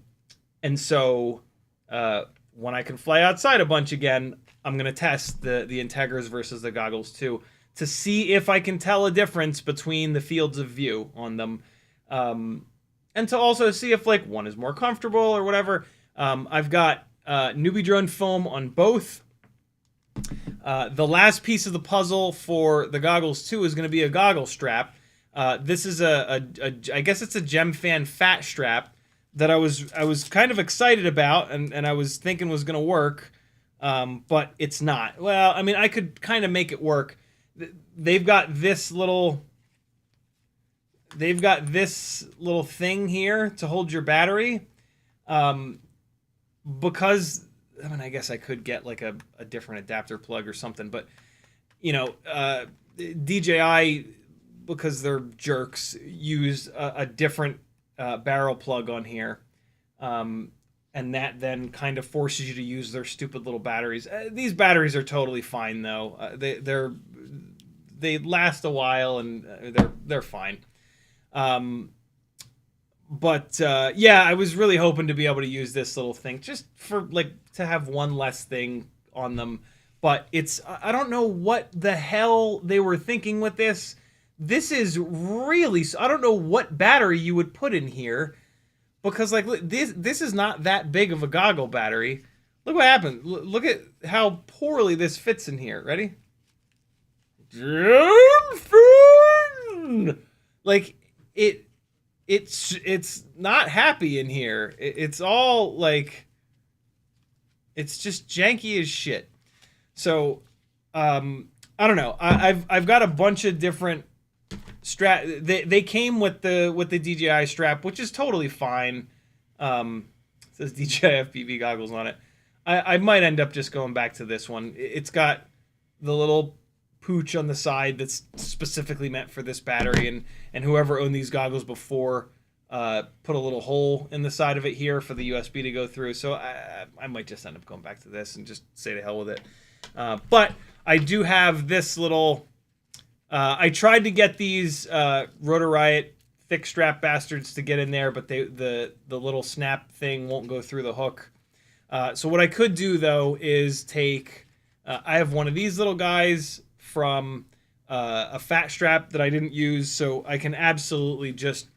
so when I can fly outside a bunch again, I'm going to test the Integras versus the Goggles too to see if I can tell a difference between the fields of view on them. And and to also see if like one is more comfortable or whatever. I've got newbie drone foam on both. The last piece of the puzzle for the goggles too is going to be a goggle strap. This is I guess it's a Gemfan fat strap that I was kind of excited about and I was thinking was going to work, but it's not. Well, I mean, I could kind of make it work. They've got this little thing here to hold your battery, because I mean, I guess I could get like a different adapter plug or something, but you know, DJI, because they're jerks, use a different barrel plug on here, and that then kind of forces you to use their stupid little batteries. These batteries are totally fine though. They last a while and they're fine. But yeah, I was really hoping to be able to use this little thing just for like to have one less thing on them. But I don't know what the hell they were thinking with this. This is really, I don't know what battery you would put in here, because like this is not that big of a goggle battery. Look what happened. Look at how poorly this fits in here. Ready? Like it's not happy in here. It's all like, it's just janky as shit. So I don't know. I've got a bunch of different strap. They came with the DJI strap, which is totally fine. It says DJI FPV goggles on it. I might end up just going back to this one. It's got the little pooch on the side that's specifically meant for this battery, and whoever owned these goggles before put a little hole in the side of it here for the USB to go through. So I might just end up going back to this and just say to hell with it. But I do have this little. I tried to get these Rotor Riot thick strap bastards to get in there, but the little snap thing won't go through the hook. So what I could do though is take. I have one of these little guys from a fat strap that I didn't use, so I can absolutely just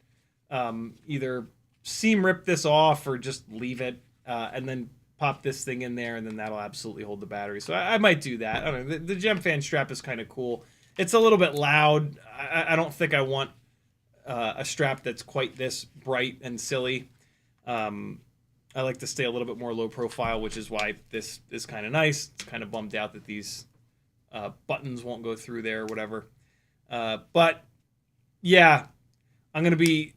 either seam rip this off or just leave it and then pop this thing in there, and then that'll absolutely hold the battery. So I might do that. I don't know. The Gemfan strap is kind of cool. It's a little bit loud. I don't think I want a strap that's quite this bright and silly. I like to stay a little bit more low profile, which is why this is kind of nice. It's kind of bummed out that these buttons won't go through there or whatever. But yeah, I'm going to be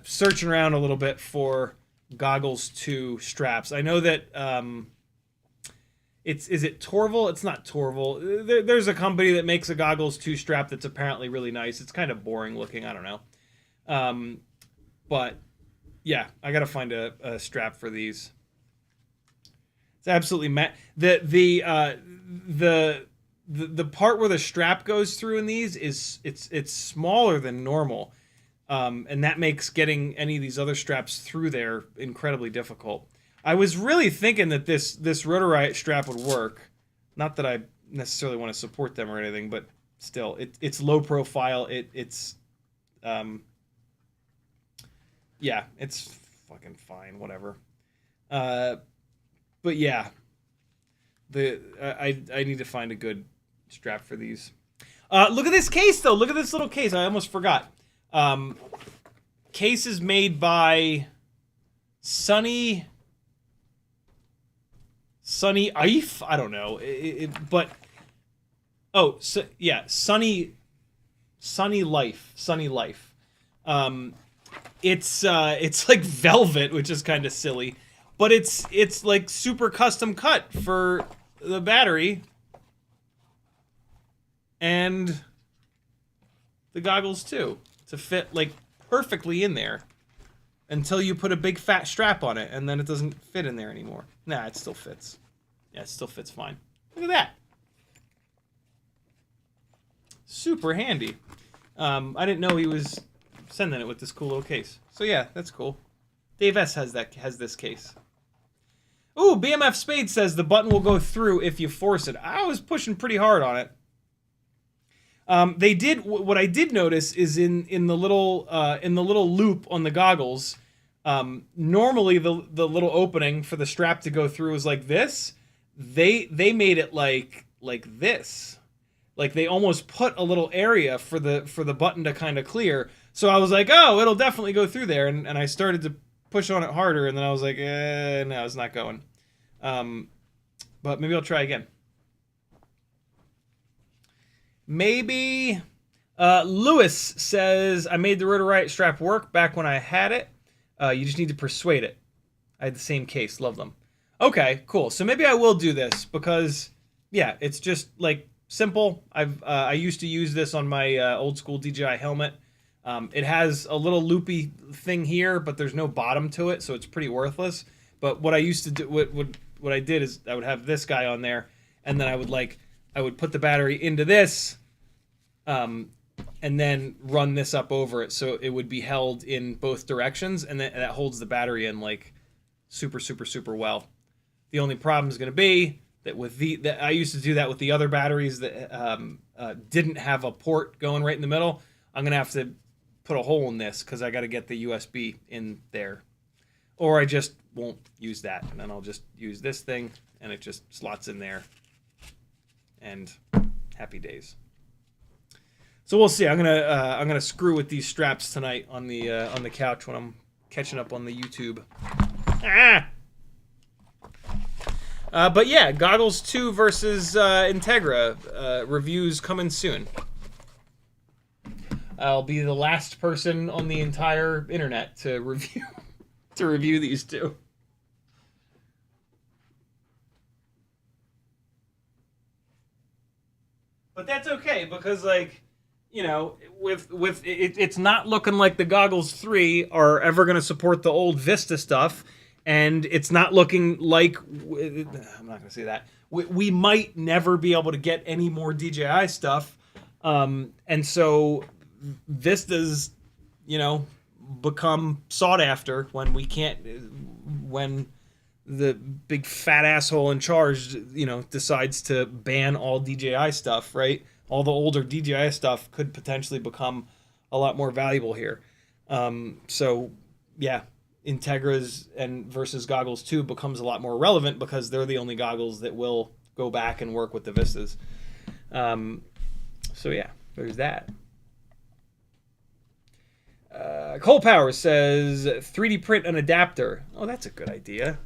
searching around a little bit for goggles 2 straps. I know that is it Torval? It's not Torval. There's a company that makes a goggles 2 strap that's apparently really nice. It's kind of boring looking. I don't know. But yeah, I got to find a strap for these. It's absolutely the part where the strap goes through in these is it's smaller than normal. And that makes getting any of these other straps through there incredibly difficult. I was really thinking that this Rotor Riot strap would work. Not that I necessarily want to support them or anything, but still, it's low profile. Yeah, it's fucking fine, whatever. But yeah, I need to find a good strap for these. Look at this case though. Look at this little case. I almost forgot. Case is made by Sunny Ife. I don't know, but oh, so yeah, Sunny Life. It's like velvet, which is kind of silly, but it's like super custom cut for the battery and the goggles too, to fit like perfectly in there until you put a big fat strap on it, and then it doesn't fit in there anymore. Nah, it still fits. Yeah, it still fits fine. Look at that. Super handy. I didn't know he was sending it with this cool little case. So yeah, that's cool. Dave S has this case. Ooh, BMF Spade says the button will go through if you force it. I was pushing pretty hard on it. They did. What I did notice is in the little loop on the goggles. Normally the little opening for the strap to go through is like this. They made it like this. Like they almost put a little area for the button to kind of clear. So I was like, oh, it'll definitely go through there, and I started to push on it harder, and then I was like, no, it's not going. But maybe I'll try again. Maybe. Lewis says, I made the Rotor-Riot strap work back when I had it. You just need to persuade it. I had the same case. Love them. Okay, cool. So maybe I will do this because, yeah, it's just like simple. I used to use this on my old school DJI helmet. It has a little loopy thing here, but there's no bottom to it, so it's pretty worthless. But what I used to do, what I did is I would have this guy on there, and then I would put the battery into this, and then run this up over it, so it would be held in both directions, and that holds the battery in like super, super, super well. The only problem is going to be that that I used to do that with the other batteries that didn't have a port going right in the middle. I'm going to have to put a hole in this because I got to get the USB in there. Or I just won't use that, and then I'll just use this thing, and it just slots in there. And happy days. So we'll see. I'm gonna screw with these straps tonight on the couch when I'm catching up on the YouTube. But yeah, Goggles 2 versus Integra reviews coming soon. I'll be the last person on the entire internet to review these two. But that's okay because, like, you know, it's not looking like the Goggles 3 are ever going to support the old Vista stuff, and it's not looking like I'm not going to say that we might never be able to get any more DJI stuff, and so Vistas, you know, become sought after when the big fat asshole in charge, you know, decides to ban all DJI stuff, right? All the older DJI stuff could potentially become a lot more valuable here. So, yeah, Integras versus Goggles 2 becomes a lot more relevant because they're the only goggles that will go back and work with the Vistas. So, yeah, there's that. Cole Power says 3D print an adapter. Oh, that's a good idea.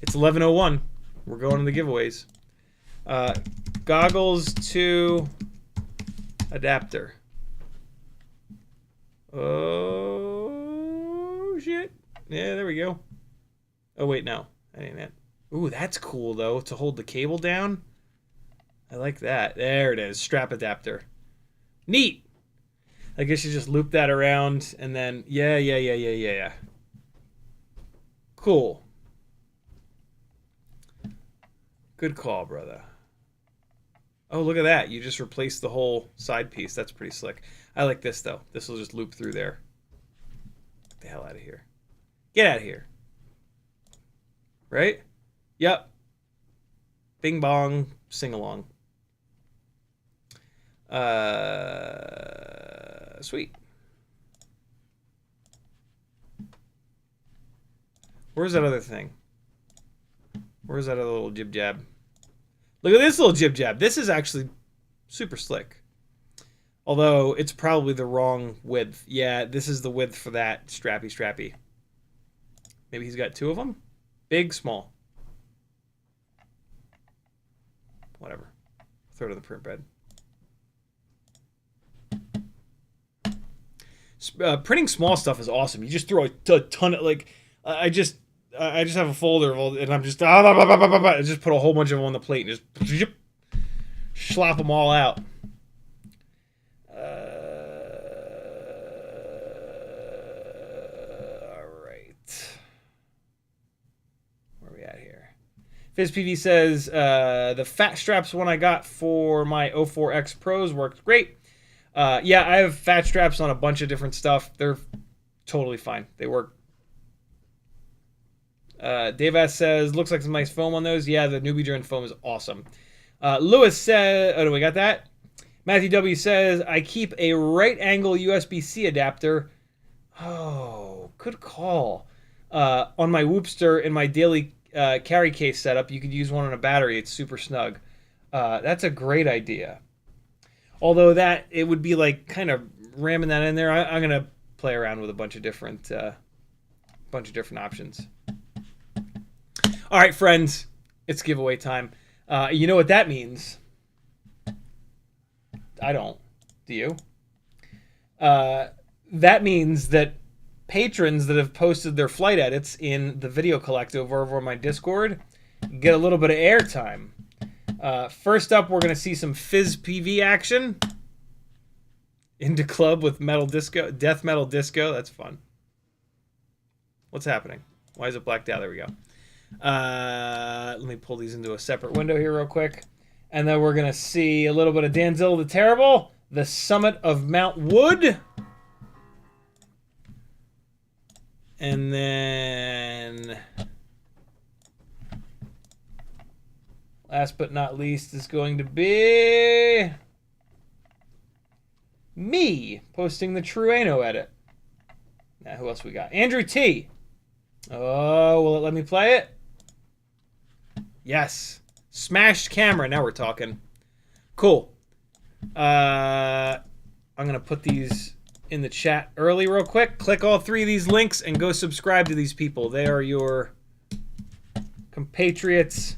It's 11:01. We're going to the giveaways. Goggles 2 adapter. Oh, shit. Yeah, there we go. Oh, wait, no. That ain't it. Ooh, that's cool, though, to hold the cable down. I like that. There it is. Strap adapter. Neat. I guess you just loop that around and then, yeah. Cool. Good call, brother. Oh, look at that. You just replaced the whole side piece. That's pretty slick. I like this, though. This will just loop through there. Get the hell out of here. Get out of here. Right? Yep. Bing bong. Sing along. Sweet. Where's that other thing? Where's that other little jib jab? Look at this little jib jab. This is actually super slick. Although it's probably the wrong width. Yeah, this is the width for that strappy. Maybe he's got two of them? Big, small. Whatever. Throw it in the print bed. Printing small stuff is awesome. You just throw a ton of, like, I just have a folder of all, and I'm just I just put a whole bunch of them on the plate and just slap them all out. All right, where are we at here? FizzPV says the fat straps one I got for my 04X Pros worked great. Yeah, I have fat straps on a bunch of different stuff. They're totally fine. They work. Dave S says, looks like some nice foam on those. Yeah, the Newbie Journey foam is awesome. Lewis says, oh, we got that? Matthew W. says, I keep a right angle USB-C adapter. Oh, good call. On my whoopstor in my daily carry case setup. You could use one on a battery. It's super snug. That's a great idea. Although it would be like kind of ramming that in there. I'm going to play around with a bunch of different options. All right, friends, it's giveaway time. You know what that means? I don't. Do you? That means that patrons that have posted their flight edits in the video collective over on my Discord get a little bit of airtime. First up, we're going to see some FPV action. Into club with metal disco, death metal disco. That's fun. What's happening? Why is it blacked out? There we go. Let me pull these into a separate window here real quick. And then we're going to see a little bit of Danzilla the Terrible, the summit of Mount Wood. And then, last but not least, is going to be me posting the Trueno edit. Now, who else we got? Andrew T. Oh, will it let me play it? Yes. Smashed camera. Now we're talking. Cool. I'm going to put these in the chat early real quick. Click all three of these links and go subscribe to these people. They are your compatriots.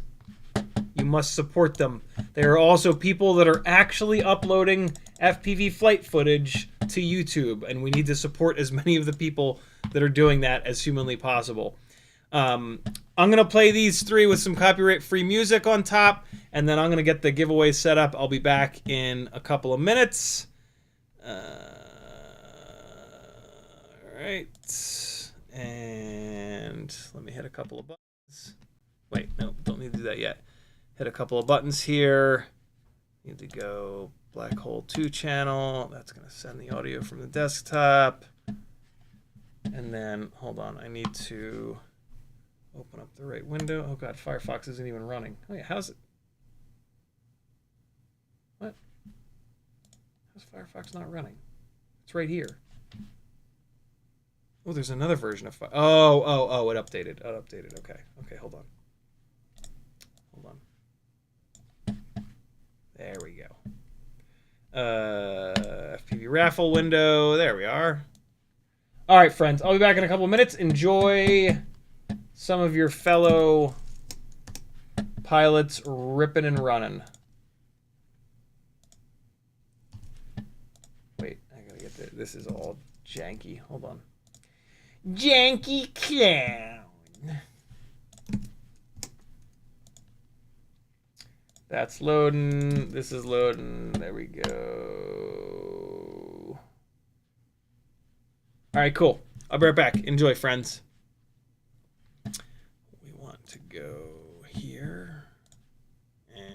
You must support them. They are also people that are actually uploading FPV flight footage to YouTube, and we need to support as many of the people that are doing that as humanly possible. I'm going to play these three with some copyright-free music on top, and then I'm going to get the giveaway set up. I'll be back in a couple of minutes. All right. And let me hit a couple of buttons. Wait, no, don't need to do that yet. Hit a couple of buttons here. Need to go Black Hole 2 channel. That's going to send the audio from the desktop. And then, hold on, I need to open up the right window. Oh god, Firefox isn't even running. Oh yeah, how's it? What? How's Firefox not running? It's right here. Oh, there's another version of Oh, it updated. Oh, it updated. Okay, hold on. There we go. FPV raffle window. There we are. All right, friends. I'll be back in a couple of minutes. Enjoy some of your fellow pilots ripping and running. Wait, I gotta get this. This is all janky. Hold on. Janky clown. That's loading. This is loading. There we go. All right, cool. I'll be right back. Enjoy, friends. We want to go here. And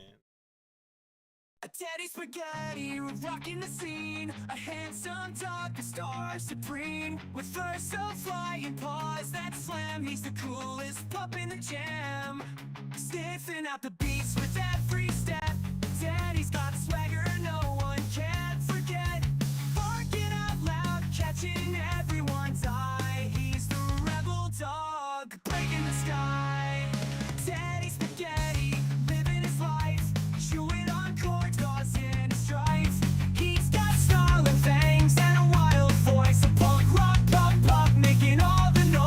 a daddy spaghetti, rocking the scene. A handsome dog, a star supreme. With first a flying paws that slam. He's the coolest pup in the jam. Sniffing out the beats with every step. Daddy's got a swagger no one can forget. Barking out loud, catching everyone's eye. He's the rebel dog, breaking the sky. Daddy spaghetti, living his life. Chewing on cords, causing strife. He's got snarling fangs and a wild voice. A punk rock pop, making all the noise.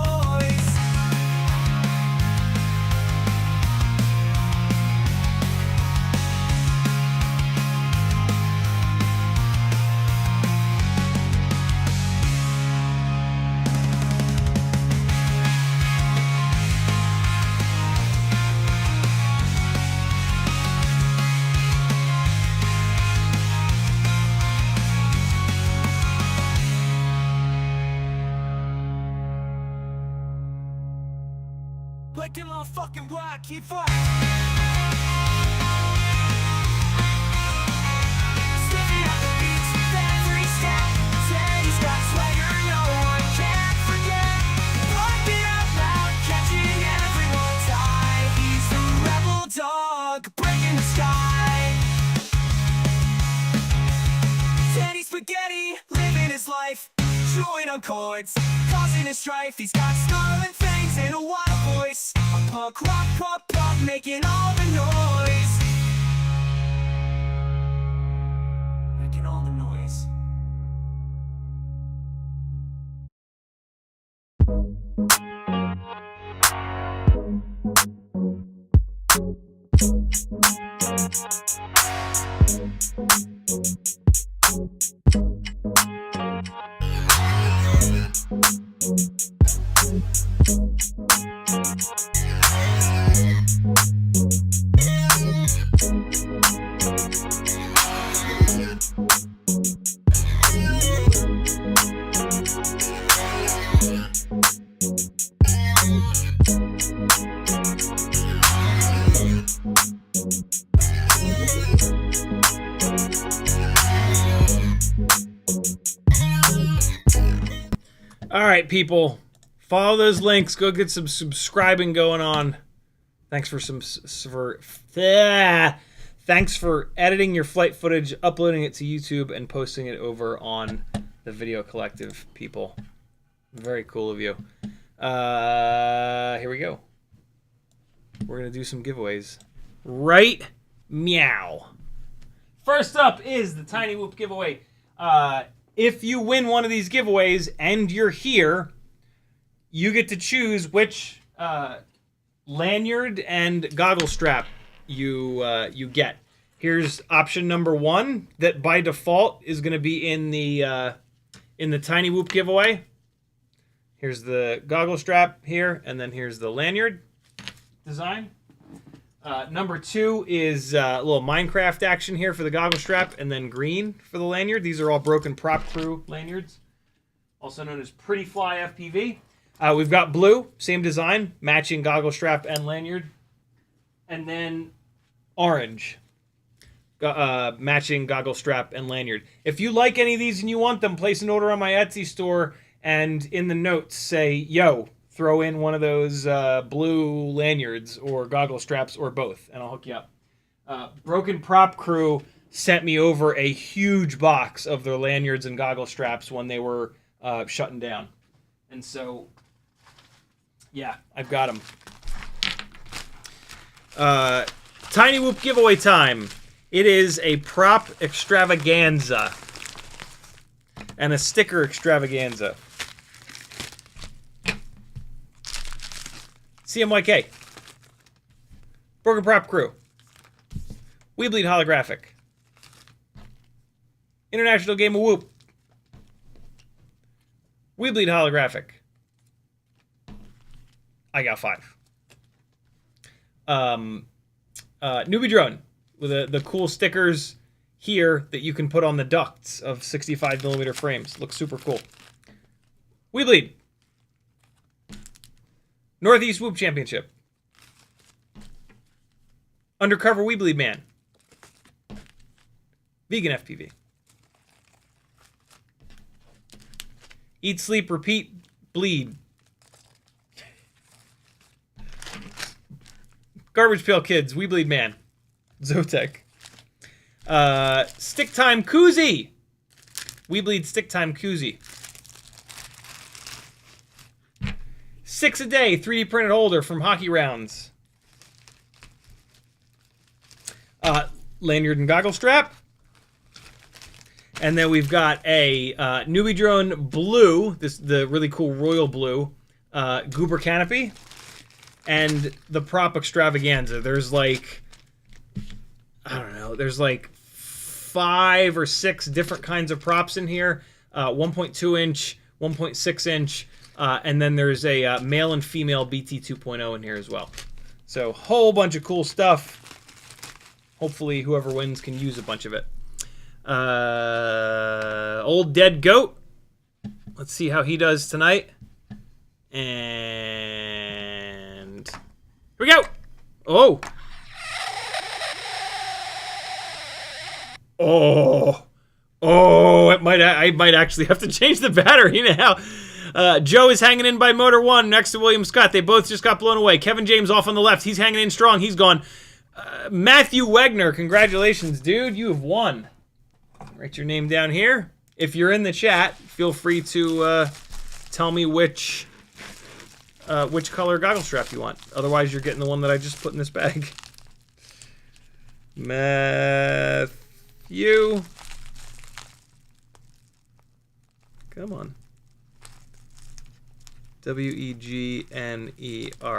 Like them all fucking rock, keep up. Sniffing out the beats with every step. Daddy's got swagger no one can forget. Barking out loud, catching everyone's eye. He's the rebel dog, breaking the sky. his life, chewing on chords, causing a strife. He's got snarling fangs and a wild voice. A punk rock pop making all the noise. Making all the noise. All right, people, follow those links. Go get some subscribing going on. Thanks for editing your flight footage, uploading it to YouTube, and posting it over on the Video Collective, people. Very cool of you. Here we go. We're gonna do some giveaways. Right, meow. First up is the Cinewhoop giveaway. If you win one of these giveaways and you're here, you get to choose which lanyard and goggle strap you get. Here's option number 1 that by default is going to be in the Cinewhoop giveaway. Here's the goggle strap here, and then here's the lanyard design. Number 2 is a little Minecraft action here for the goggle strap, and then green for the lanyard. These are all Broken Prop Crew lanyards, also known as Pretty Fly FPV. We've got blue, same design, matching goggle strap and lanyard. And then orange, matching goggle strap and lanyard. If you like any of these and you want them, place an order on my Etsy store, and in the notes say, yo, throw in one of those blue lanyards or goggle straps or both, and I'll hook you up. Broken Prop Crew sent me over a huge box of their lanyards and goggle straps when they were shutting down. And so, yeah, I've got them. Cinewhoop giveaway time. It is a prop extravaganza and a sticker extravaganza. CMYK, Broken Prop Crew, We Bleed Holographic, International Game of Whoop, We Bleed Holographic, I got 5. Newbie Drone with the cool stickers here that you can put on the ducts of 65mm frames. Looks super cool. We Bleed. Northeast Whoop Championship. Undercover We Bleed Man. Vegan FPV. Eat, Sleep, Repeat, Bleed. Garbage Pail Kids, We Bleed Man. Zotek. Stick Time Koozie. We Bleed Stick Time Koozie. 6 a day 3D printed holder from Hockey Rounds. Lanyard and goggle strap. And then we've got a Newbie Drone blue, the really cool royal blue goober canopy, and the prop extravaganza. There's like, I don't know, there's like 5 or 6 different kinds of props in here. 1.2 inch, 1.6 inch, and then there's a male and female BT 2.0 in here as well. So whole bunch of cool stuff. Hopefully whoever wins can use a bunch of it. Old Dead Goat. Let's see how he does tonight. And here we go. Oh. Oh, I might actually have to change the battery now. Joe is hanging in by motor 1 next to William Scott. They both just got blown away. Kevin James off on the left. He's hanging in strong. He's gone. Matthew Wegner, congratulations, dude. You have won. Write your name down here. if you're in the chat, feel free to tell me which color goggle strap you want. Otherwise, you're getting the one that I just put in this bag. Matthew. Come on. W-E-G-N-E-R.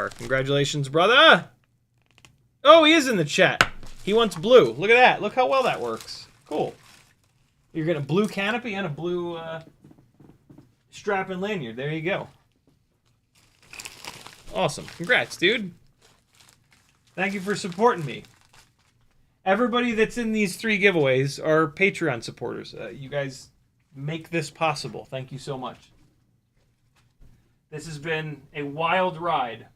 Congratulations, brother! Oh, he is in the chat. He wants blue. Look at that. Look how well that works. Cool. You're getting a blue canopy and a blue strap and lanyard. There you go. Awesome. Congrats, dude. Thank you for supporting me. Everybody that's in these 3 giveaways are Patreon supporters. You guys make this possible. Thank you so much. This has been a wild ride.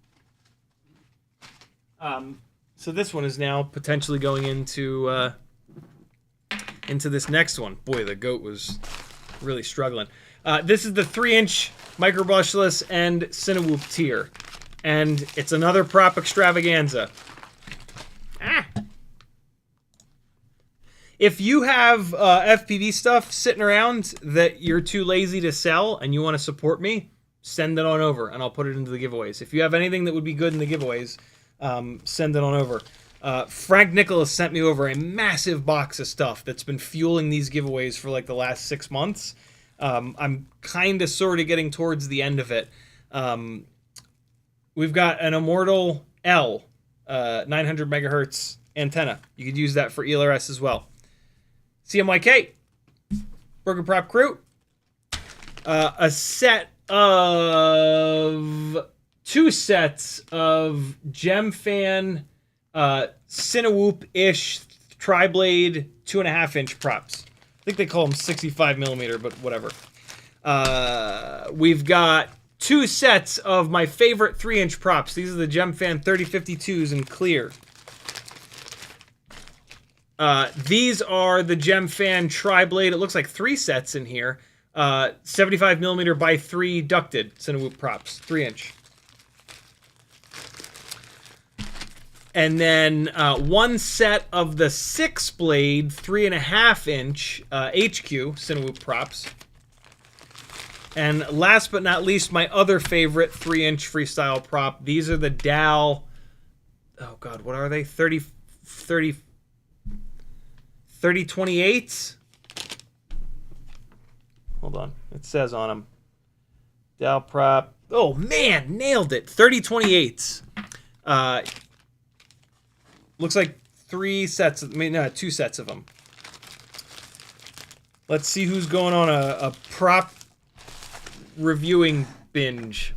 So this one is now potentially going into this next one. Boy, the goat was really struggling. This is the 3-inch micro brushless and Cinewhoop tier, and it's another prop extravaganza. If you have FPV stuff sitting around that you're too lazy to sell and you want to support me, send it on over and I'll put it into the giveaways. If you have anything that would be good in the giveaways, send it on over. Frank Nicholas sent me over a massive box of stuff that's been fueling these giveaways for like the last 6 months. I'm kind of sort of getting towards the end of it. We've got an Immortal L 900 megahertz antenna. You could use that for ELRS as well. CMYK, Burger Prop Crew, a set of 2 sets of Gemfan Cinewhoop-ish tri-blade 2.5-inch props. I think they call them 65 millimeter, but whatever. We've got 2 sets of my favorite 3-inch props. These are the Gemfan 3052s in clear. These are the Gemfan tri-blade. It looks like 3 sets in here. 75 millimeter by 3 ducted Cinewhoop props, 3-inch. And then 1 set of the 6-blade 3.5-inch HQ Cinewhoop props. And last but not least, my other favorite 3-inch freestyle prop. These are the Dow. Oh God, what are they? 3028s? Hold on. It says on them. Dow prop. Oh man, nailed it. 3028s. Looks like 2 sets of them. Let's see who's going on a prop reviewing binge.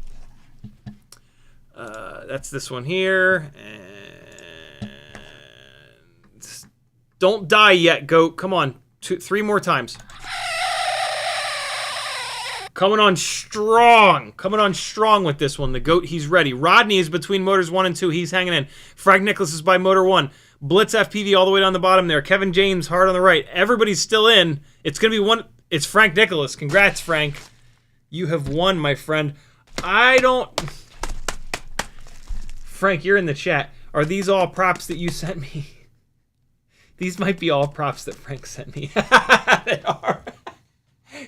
That's this one here. And don't die yet, goat. Come on. 3 more times. Coming on strong. Coming on strong with this one. The goat, he's ready. Rodney is between motors 1 and 2. He's hanging in. Frank Nicholas is by motor 1. Blitz FPV all the way down the bottom there. Kevin James hard on the right. Everybody's still in. It's going to be one. It's Frank Nicholas. Congrats, Frank. You have won, my friend. Frank, you're in the chat. Are these all props that you sent me? These might be all props that Frank sent me. They are.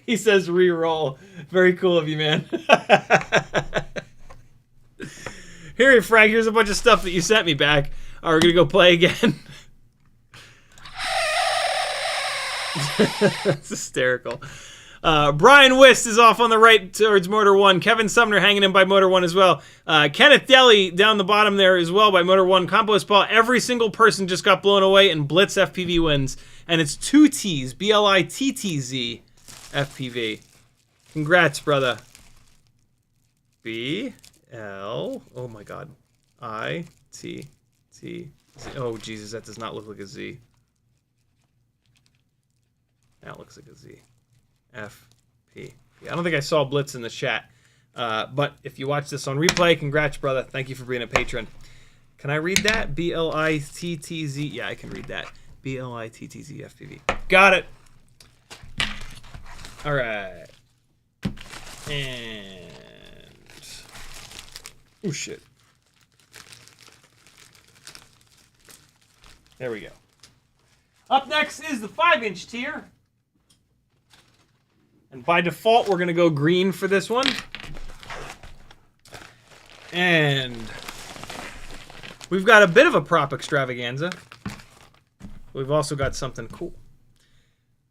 He says re-roll. Very cool of you, man. Here, Frank, here's a bunch of stuff that you sent me back. All right, we're going to go play again. That's hysterical. Brian Wist is off on the right towards motor 1. Kevin Sumner hanging in by motor 1 as well. Kenneth Deli down the bottom there as well by motor 1. Compost Ball. Every single person just got blown away, and Blitz FPV wins. And it's 2 T's. BLITTZ FPV. Congrats, brother. B-L. Oh, my God. I-T-T-Z. Oh, Jesus, that does not look like a Z. That looks like a Z. F-P. I don't think I saw Blitz in the chat. But if you watch this on replay, congrats, brother. Thank you for being a patron. Can I read that? B-L-I-T-T-Z. Yeah, I can read that. B-L-I-T-T-Z FPV. Got it. All right. And... oh, shit. There we go. Up next is the 5-inch tier. And by default, we're going to go green for this one. And we've got a bit of a prop extravaganza. We've also got something cool.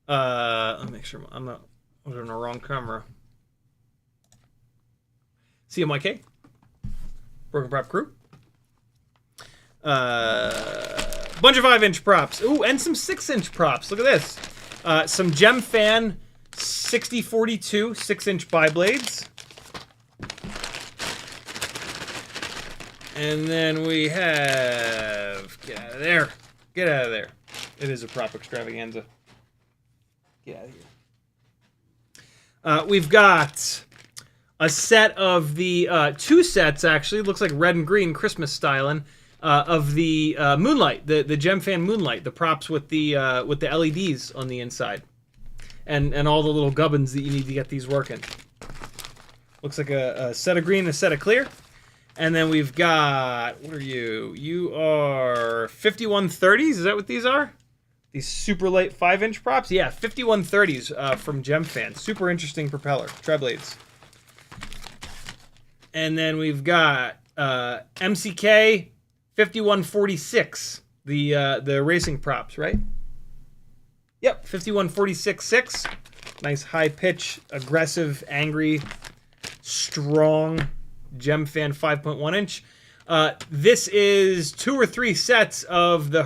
Let me make sure I'm not on the wrong camera. CMYK. Broken Prop Crew. Bunch of 5-inch props. Ooh, and some 6-inch props. Look at this. Some Gem Fan 6042 6-inch bi-blades. And then we have... Get out of there. Get out of there. It is a prop extravaganza. Get out of here. We've got a set of the... 2 sets, actually. Looks like red and green, Christmas styling. Of the Moonlight, the Gem Fan Moonlight. The props with the LEDs on the inside. And all the little gubbins that you need to get these working. Looks like a set of green and a set of clear. And then we've got, what are you? You are 5130s, is that what these are? These super light 5-inch props? Yeah, 5130s from Gem Fan. Super interesting propeller, tri-blades. And then we've got MCK 5146, the racing props, right? Yep, 5146.6. Nice high pitch, aggressive, angry, strong Gem Fan 5.1 inch. This is 2 or 3 sets of the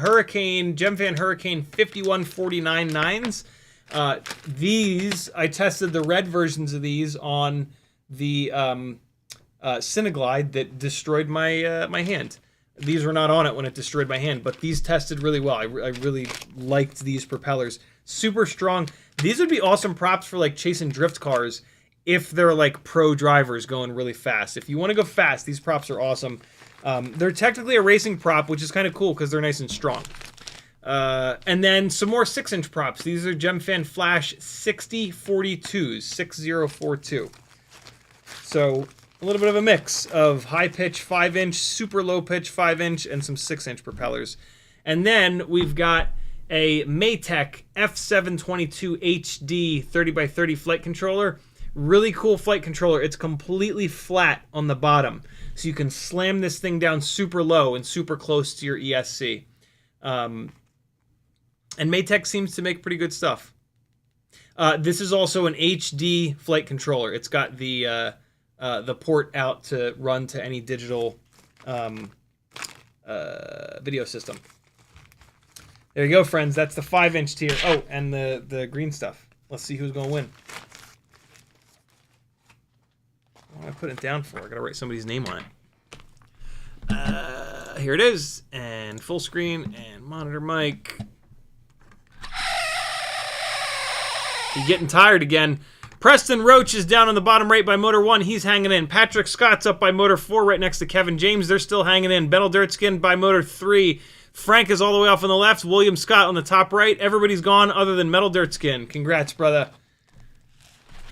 Gem Fan Hurricane 5149 9s. These, I tested the red versions of these on the Cineglide that destroyed my hand. These were not on it when it destroyed my hand, but these tested really well. I really liked these propellers. Super strong. These would be awesome props for like chasing drift cars if they're like pro drivers going really fast. If you want to go fast, these props are awesome. They're technically a racing prop, which is kind of cool because they're nice and strong. And then some more 6-inch props. These are Gem Fan Flash 6042s, 6042. So a little bit of a mix of high pitch 5-inch, super low pitch 5-inch, and some 6-inch propellers. And then we've got a Maytech F722 HD 30x30 flight controller. Really cool flight controller. It's completely flat on the bottom, so you can slam this thing down super low and super close to your ESC. And Maytech seems to make pretty good stuff. This is also an HD flight controller. It's got the port out to run to any digital video system. There you go, friends. That's the 5-inch tier. Oh, and the green stuff. Let's see who's going to win. What am I putting it down for? I gotta write somebody's name on it. Here it is, and full screen, and monitor mic. You're getting tired again. Preston Roach is down on the bottom right by motor 1. He's hanging in. Patrick Scott's up by motor 4 right next to Kevin James. They're still hanging in. Metal Dirtskin by motor 3. Frank is all the way off on the left. William Scott on the top right. Everybody's gone other than Metal Dirtskin. Congrats, brother.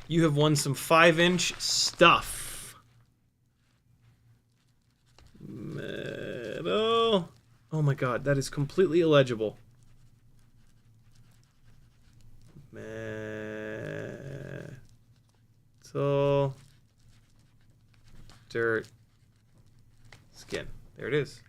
You have won some 5-inch stuff. Metal. Oh my god, that is completely illegible. Metal. Dirt. Skin. There it is.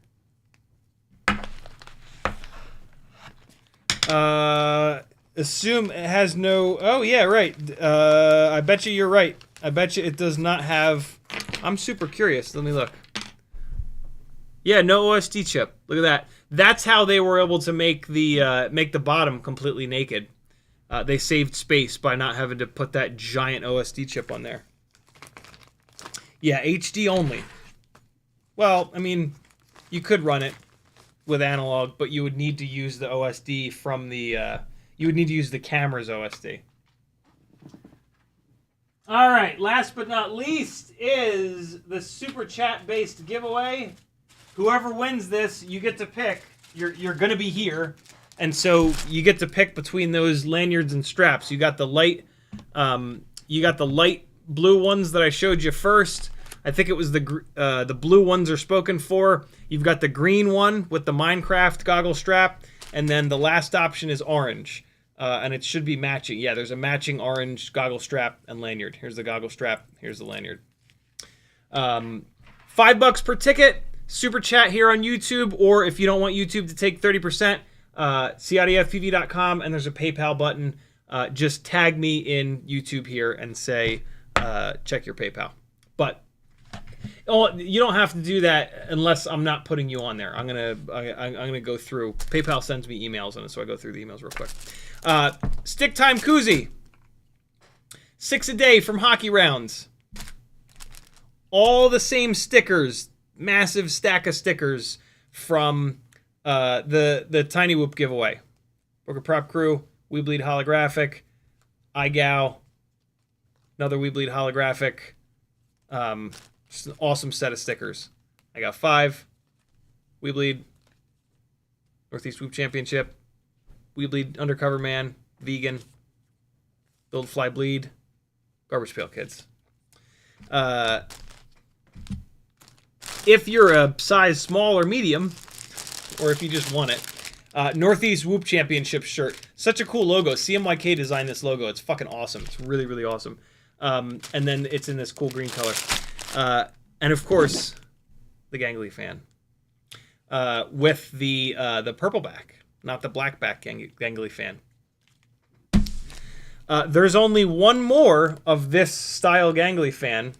Assume it has no... Oh, yeah, right. I bet you you're right. I bet you it does not have... I'm super curious. Let me look. Yeah, no OSD chip. Look at that. That's how they were able to make the bottom completely naked. They saved space by not having to put that giant OSD chip on there. Yeah, HD only. Well, I mean, you could run it with analog, but you would need to use the OSD from the... you would need to use the camera's OSD. All right, last but not least is the Super Chat-based giveaway. Whoever wins this, you get to pick. You're going to be here, and so you get to pick between those lanyards and straps. You got the light blue ones that I showed you first. I think it was the blue ones are spoken for. You've got the green one with the Minecraft goggle strap, and then the last option is orange. And it should be matching. Yeah, there's a matching orange goggle strap and lanyard. Here's the goggle strap. Here's the lanyard. $5 per ticket. Super chat here on YouTube, or if you don't want YouTube to take 30%, CiottiFPV.com, and there's a PayPal button. Just tag me in YouTube here and say, check your PayPal. But you don't have to do that unless I'm not putting you on there. I'm gonna go through. PayPal sends me emails, and so I go through the emails real quick. Stick time koozie. 6 a day from Hockey Rounds. All the same stickers. Massive stack of stickers from the Cinewhoop giveaway. Broker Prop Crew, We Bleed Holographic, IGOW, another We Bleed Holographic. Just an awesome set of stickers. I got 5. We Bleed Northeast Whoop Championship, We Bleed Undercover Man, Vegan, Build Fly Bleed, Garbage Pail Kids. If you're a size small or medium, or if you just want it, Northeast Whoop Championship shirt. Such a cool logo. CMYK designed this logo. It's fucking awesome. It's really, really awesome. And then it's in this cool green color. And of course, the Gangly fan. With the purple back, not the black back Gangly fan. There's only one more of this style Gangly fan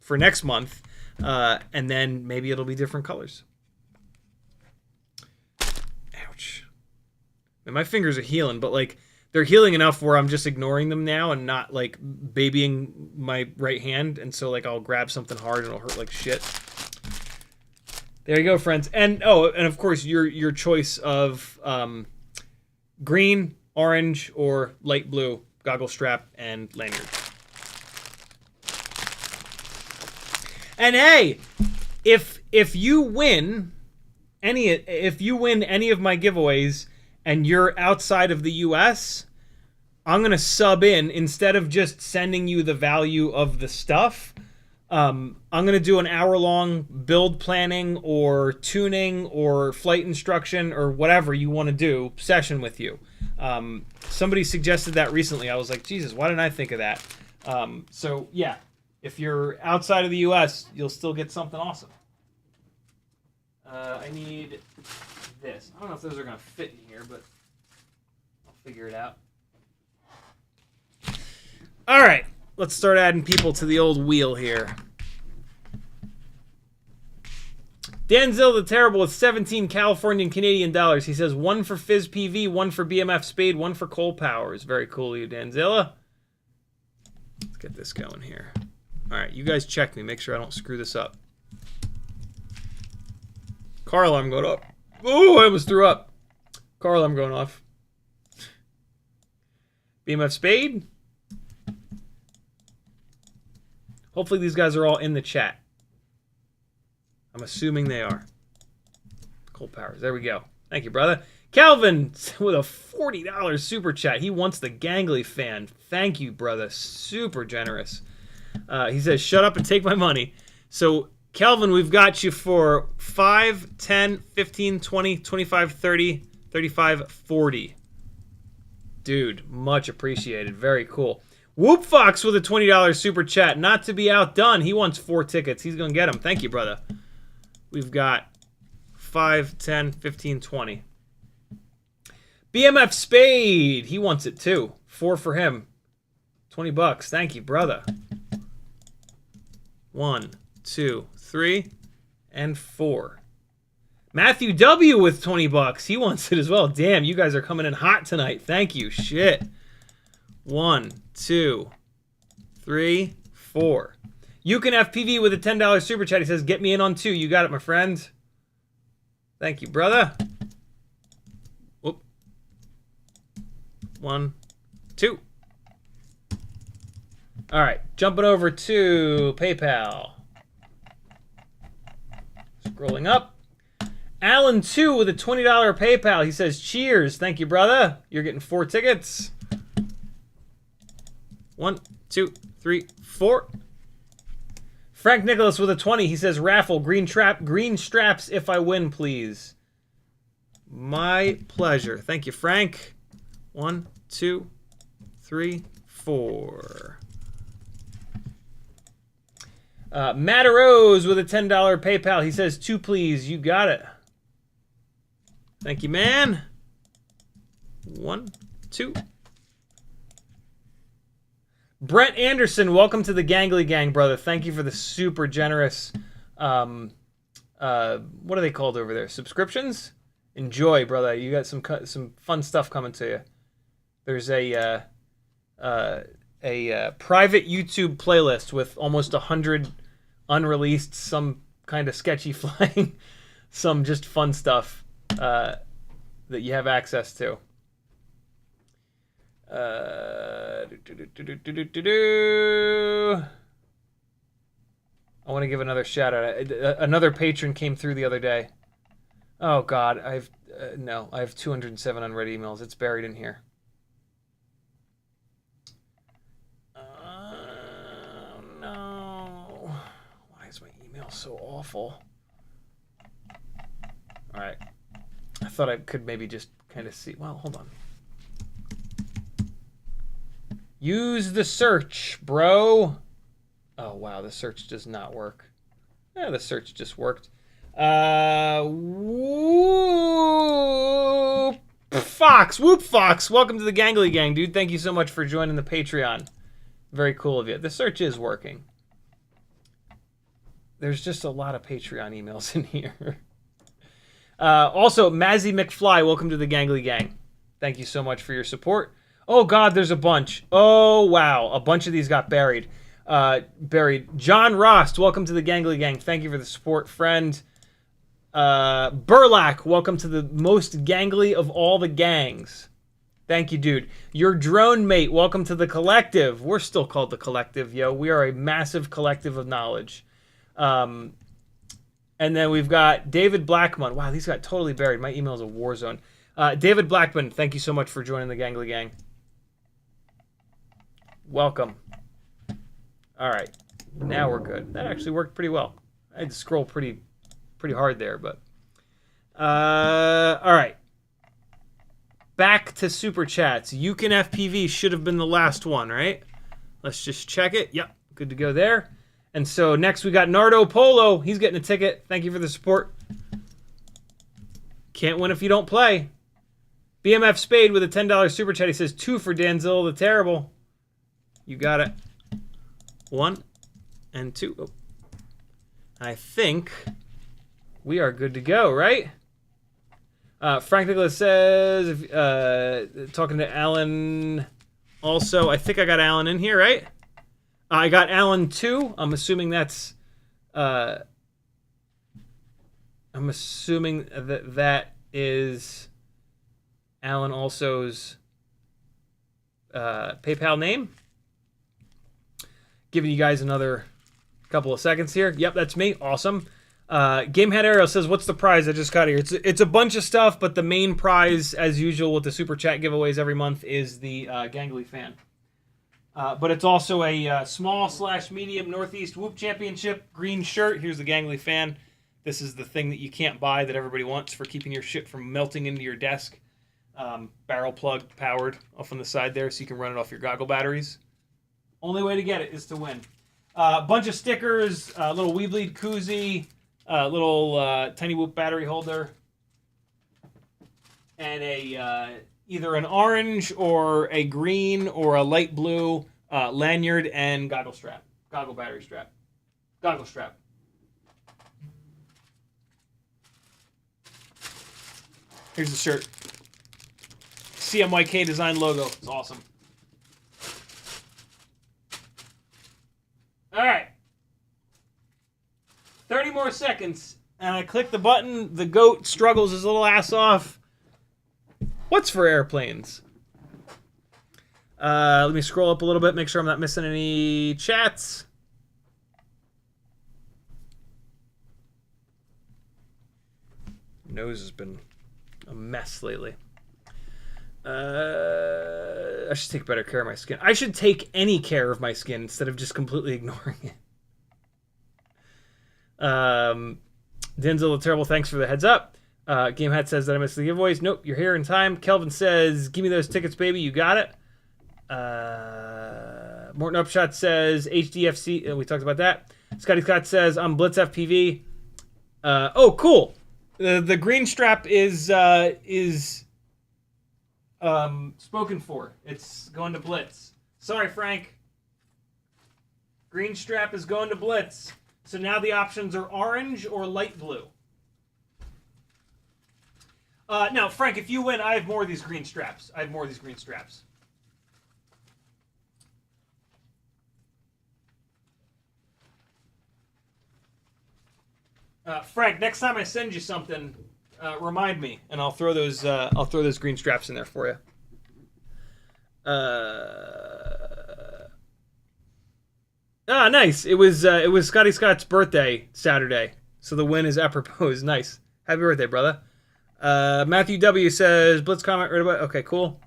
for next month. And then maybe it'll be different colors. Ouch. And my fingers are healing, but like they're healing enough where I'm just ignoring them now and not like babying my right hand. And so like I'll grab something hard and it'll hurt like shit. There you go, friends. And and of course your choice of green, orange, or light blue goggle strap and lanyard. And hey, if you win any of my giveaways and you're outside of the US, I'm gonna sub in instead of just sending you the value of the stuff. I'm gonna do an hour-long build planning or tuning or flight instruction or whatever you want to do session with you. Somebody suggested that recently. I was like, Jesus, why didn't I think of that? So yeah. If you're outside of the U.S., you'll still get something awesome. I need this. I don't know if those are going to fit in here, but I'll figure it out. All right. Let's start adding people to the old wheel here. Danzil the Terrible with 17 Californian Canadian dollars. He says, 1 for FizzPV, 1 for BMF Spade, 1 for Coal Powers. Very cool of you, Danzilla. Let's get this going here. All right, you guys check me. Make sure I don't screw this up. Car alarm going up. Oh, I almost threw up. Car alarm going off. BMF Spade. Hopefully these guys are all in the chat. I'm assuming they are. Cold Powers. There we go. Thank you, brother. Calvin with a $40 super chat. He wants the Gangly fan. Thank you, brother. Super generous. He says, shut up and take my money. So, Calvin, we've got you for 5, 10, 15, 20, 25, 30, 35, 40. Dude, much appreciated. Very cool. Whoop Fox with a $20 super chat. Not to be outdone. He wants 4 tickets. He's going to get them. Thank you, brother. We've got 5, 10, 15, 20. BMF Spade. He wants it too. 4 for him. $20. Thank you, brother. 1, 2, 3, and 4. Matthew W with $20. He wants it as well. Damn, you guys are coming in hot tonight. Thank you. Shit. 1, 2, 3, 4. You can FPV with a $10 super chat. He says, get me in on 2. You got it, my friend. Thank you, brother. Whoop. 1, 2. All right, jumping over to PayPal. Scrolling up. Alan 2 with a $20 PayPal. He says, cheers. Thank you, brother. You're getting 4 tickets. 1, 2, 3, 4. Frank Nicholas with a 20. He says, raffle, green straps if I win, please. My pleasure. Thank you, Frank. 1, 2, 3, 4. Matt Rose with a $10 PayPal. He says, 2 please. You got it. Thank you, man. 1, 2. Brent Anderson, welcome to the Gangly Gang, brother. Thank you for the super generous, what are they called over there? Subscriptions? Enjoy, brother. You got some fun stuff coming to you. There's a private YouTube playlist with almost 100 unreleased, some kind of sketchy flying, some just fun stuff that you have access to. I want to give another shout out. Another patron came through the other day. Oh God, I have 207 unread emails. It's buried in here. No. Why is my email so awful? All right. I thought I could maybe just kind of see. Well, hold on. Use the search, bro. Oh, wow. The search does not work. Yeah, the search just worked. Whoop Fox. Welcome to the Gangly Gang, dude. Thank you so much for joining the Patreon. Very cool of you. The search is working. There's just a lot of Patreon emails in here. Also, Mazzy McFly, welcome to the Gangly Gang. Thank you so much for your support. Oh, God, there's a bunch. Oh, wow. A bunch of these got buried. John Rost, welcome to the Gangly Gang. Thank you for the support, friend. Burlak, welcome to the most gangly of all the gangs. Thank you, dude. Your drone mate, welcome to the collective. We're still called the collective, yo. We are a massive collective of knowledge. And then we've got David Blackman. Wow, these got totally buried. My email is a war zone. David Blackman, thank you so much for joining the Gangly Gang. Welcome. All right, now we're good. That actually worked pretty well. I had to scroll pretty hard there, but all right. Back to super chats. You Can FPV should have been the last one, right? Let's just check it. Yep, good to go there. And so next we got Nardo Polo. He's getting a ticket. Thank you for the support. Can't win if you don't play. BMF Spade with a $10 super chat. He says 2 for Danzil the Terrible. You got it. 1 and 2. Oh. I think we are good to go, right? Frank Nicholas says, talking to Alan also, I think I got Alan in here, right? I got Alan too. I'm assuming that's, that is Alan also's PayPal name. Giving you guys another couple of seconds here. Yep, that's me. Awesome. Gamehead Arrow says, what's the prize I just got here? It's a bunch of stuff, but the main prize, as usual with the Super Chat giveaways every month, is the Gangly Fan. But it's also a small/medium Northeast Whoop Championship green shirt. Here's the Gangly Fan. This is the thing that you can't buy that everybody wants for keeping your shit from melting into your desk. Barrel plug powered off on the side there so you can run it off your goggle batteries. Only way to get it is to win. A bunch of stickers, a little Weebleed koozie, a little tiny whoop battery holder, and a either an orange or a green or a light blue lanyard and goggle strap. Goggle battery strap. Goggle strap. Here's the shirt. CMYK design logo. It's awesome. All right. 30 more seconds, and I click the button. The goat struggles his little ass off. What's for airplanes? Let me scroll up a little bit, make sure I'm not missing any chats. Nose has been a mess lately. I should take better care of my skin. I should take any care of my skin instead of just completely ignoring it. Denzel the Terrible, thanks for the heads up. Game Hat says that I missed the giveaways. Nope, you're here in time. Kelvin says, give me those tickets, baby. You got it. Morton Upshot says, HDFC. We talked about that. Scotty Scott says, I'm Blitz FPV. Oh, cool. The green strap is spoken for. It's going to Blitz. Sorry, Frank. Green strap is going to Blitz. So now the options are orange or light blue. Now, Frank, if you win, I have more of these green straps. Frank, next time I send you something, remind me, and I'll throw those green straps in there for you. Nice. It was Scotty Scott's birthday Saturday, so the win is apropos. Nice. Happy birthday, brother. Matthew W says Blitz comment right about. Okay, cool.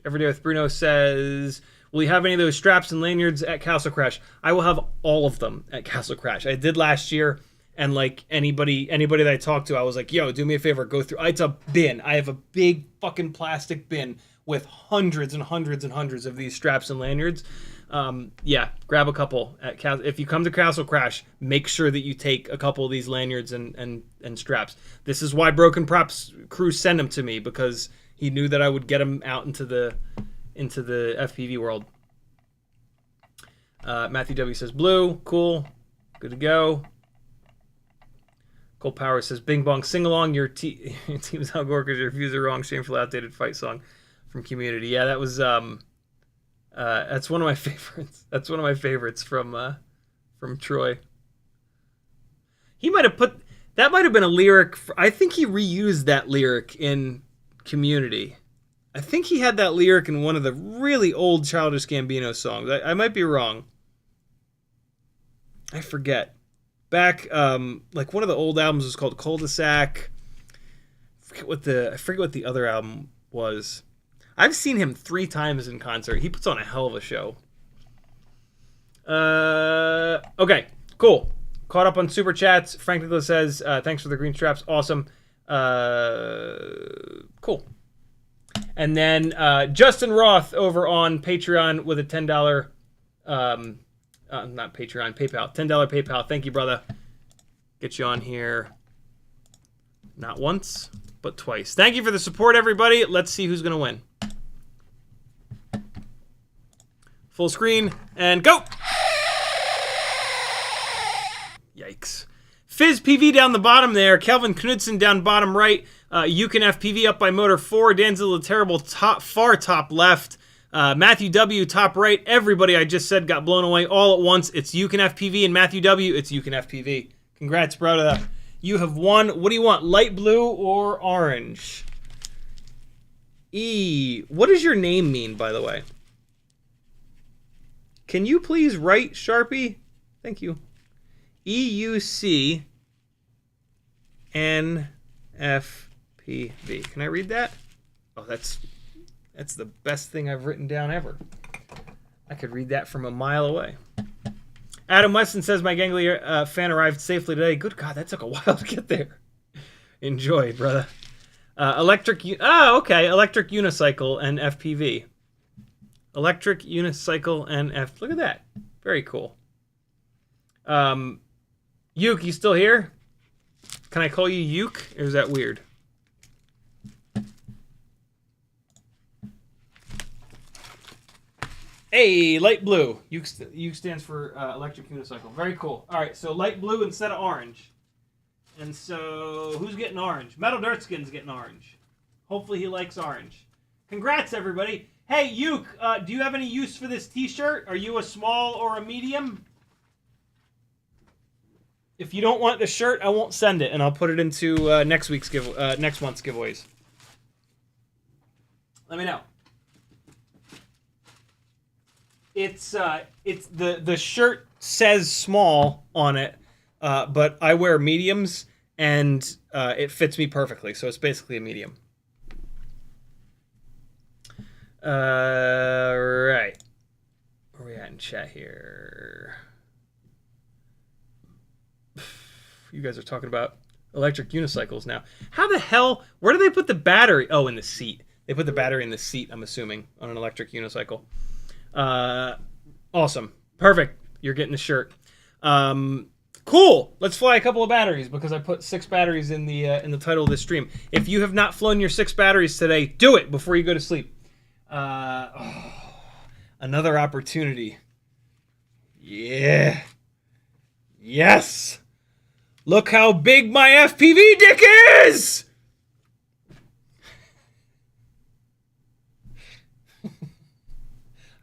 Everyday with Bruno says, will you have any of those straps and lanyards at Castle Crash? I will have all of them at Castle Crash. I did last year, and like anybody that I talked to, I was like, yo, do me a favor, go through. It's a bin. I have a big fucking plastic bin with hundreds and hundreds and hundreds of these straps and lanyards. Yeah, grab a couple at if you come to Castle Crash, make sure that you take a couple of these lanyards and straps. This is why Broken Props crew sent them to me, because he knew that I would get them out into the FPV world. Matthew W says blue, cool, good to go. Cole Power says Bing Bong sing along. Your team's out gore because your reviews are wrong. Shameful outdated fight song from Community. Yeah, that was that's one of my favorites. That's one of my favorites from Troy. He might have put that. Might have been a lyric. I think he reused that lyric in Community. I think he had that lyric in one of the really old Childish Gambino songs. I might be wrong. I forget. Back, like one of the old albums was called Cul-de-sac. I forget what the other album was. I've seen him 3 times in concert. He puts on a hell of a show. Okay, cool. Caught up on Super Chats. Frank Nicholas says, thanks for the green straps. Awesome. Cool. And then Justin Roth over on Patreon with a $10, not Patreon, PayPal. $10 PayPal. Thank you, brother. Get you on here. Not once, but twice. Thank you for the support, everybody. Let's see who's going to win. Full screen, and go! Yikes. Fizz PV down the bottom there. Kelvin Knudsen down bottom right. You Can FPV up by Motor 4. Danzilla Terrible far top left. Matthew W top right. Everybody I just said got blown away all at once. It's You Can FPV, and Matthew W, it's You Can FPV. Congrats, brother. You have won. What do you want, light blue or orange? What does your name mean, by the way? Can you please write, Sharpie? Thank you. EUCNFPV. Can I read that? Oh, that's the best thing I've written down ever. I could read that from a mile away. Adam Weston says, my gangly fan arrived safely today. Good God, that took a while to get there. Enjoy, brother. Electric unicycle and FPV. Electric unicycle and look at that. Very cool. Uke, you still here? Can I call you Uke, or is that weird? Hey, light blue. Uke stands for electric unicycle. Very cool. All right, so light blue instead of orange. And so, who's getting orange? Metal Dirtskin's getting orange. Hopefully he likes orange. Congrats, everybody. Hey, Uke, do you have any use for this t-shirt? Are you a small or a medium? If you don't want the shirt, I won't send it, and I'll put it into next month's giveaways. Let me know. It's the shirt says small on it, but I wear mediums, and it fits me perfectly, so it's basically a medium. Right. Where are we at in chat here? You guys are talking about electric unicycles now. How the hell? Where do they put the battery? Oh, in the seat. They put the battery in the seat, I'm assuming, on an electric unicycle. Awesome. Perfect. You're getting the shirt. Cool. Let's fly a couple of batteries because I put 6 batteries in the title of this stream. If you have not flown your 6 batteries today, do it before you go to sleep. Another opportunity. Yeah. Yes. Look how big my FPV dick is!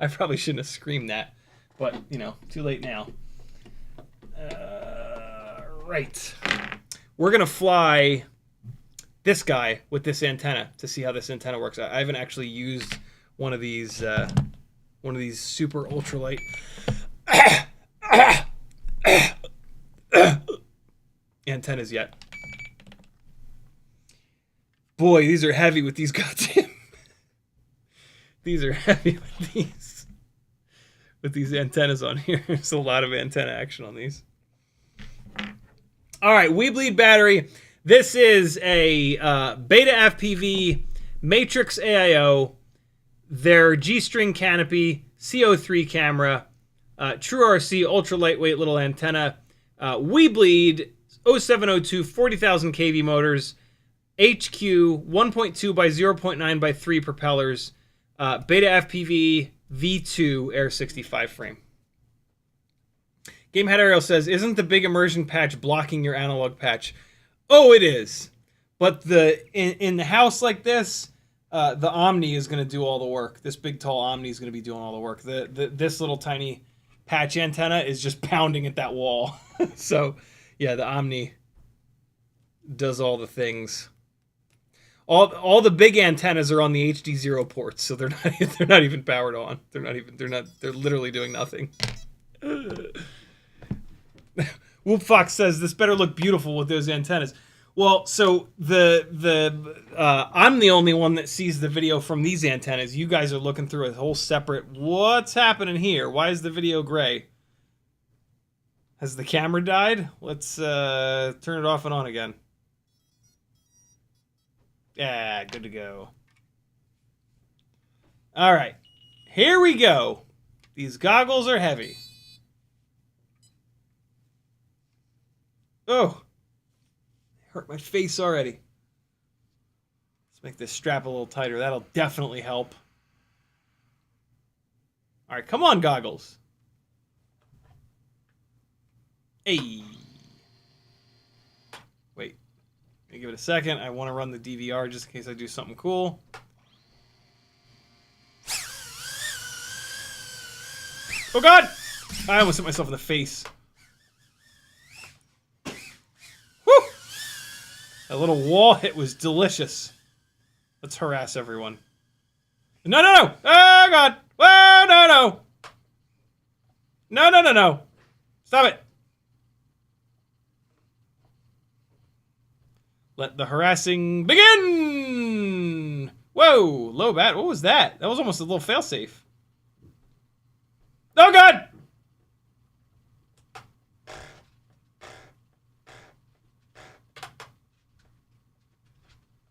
I probably shouldn't have screamed that, but, you know, too late now. Right. We're going to fly this guy with this antenna to see how this antenna works. I haven't actually used one of these super ultralight antennas yet. Boy, these are heavy with these goddamn. These are heavy with these antennas on here. There's a lot of antenna action on these. All right, We Bleed battery. This is a Beta FPV Matrix AIO. Their G-string canopy, CO3 camera, True RC ultra lightweight little antenna. We Bleed 0702 40,000 kV motors, HQ 1.2 by 0.9 by 3 propellers, Beta FPV V2 Air 65 frame. Gamehead Ariel says, isn't the big immersion patch blocking your analog patch? Oh, it is. But in the house like this, the Omni is going to do all the work. This big tall Omni is going to be doing all the work. This little tiny patch antenna is just pounding at that wall. So, yeah, the Omni does all the things. All the big antennas are on the HDZero ports, so they're not even powered on. They're literally doing nothing. Whoop Fox says this better look beautiful with those antennas. Well, so I'm the only one that sees the video from these antennas. You guys are looking through a whole separate. What's happening here? Why is the video gray? Has the camera died? Let's turn it off and on again. Yeah, good to go. All right, here we go. These goggles are heavy. Oh, hurt my face already. Let's make this strap a little tighter. That'll definitely help. All right, come on, goggles. Hey. Wait. Let me give it a second. I want to run the DVR just in case I do something cool. Oh, God! I almost hit myself in the face. Whew! That little wall hit was delicious. Let's harass everyone. No, no, no! Oh, God! Oh, no, no! No, no, no, no! Stop it! Let the harassing begin! Whoa! Low bat. What was that? That was almost a little failsafe. Oh, God!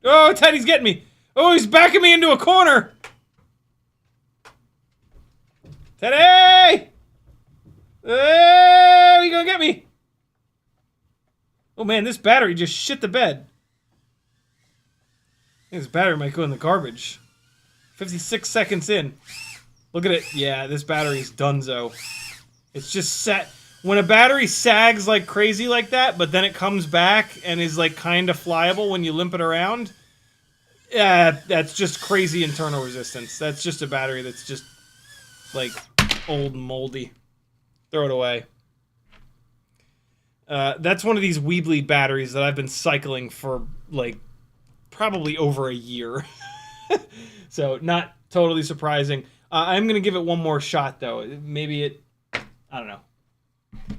Oh, Teddy's getting me. Oh, he's backing me into a corner. Teddy! Hey, are you gonna get me? Oh, man, this battery just shit the bed. I think this battery might go in the garbage. 56 seconds in. Look at it. Yeah, this battery's donezo. It's just set. When a battery sags like crazy like that, but then it comes back and is like kind of flyable when you limp it around, yeah, that's just crazy internal resistance. That's just a battery that's just like old and moldy. Throw it away. That's one of these Weebly batteries that I've been cycling for like probably over a year. So not totally surprising. I'm going to give it one more shot, though. Maybe it... I don't know.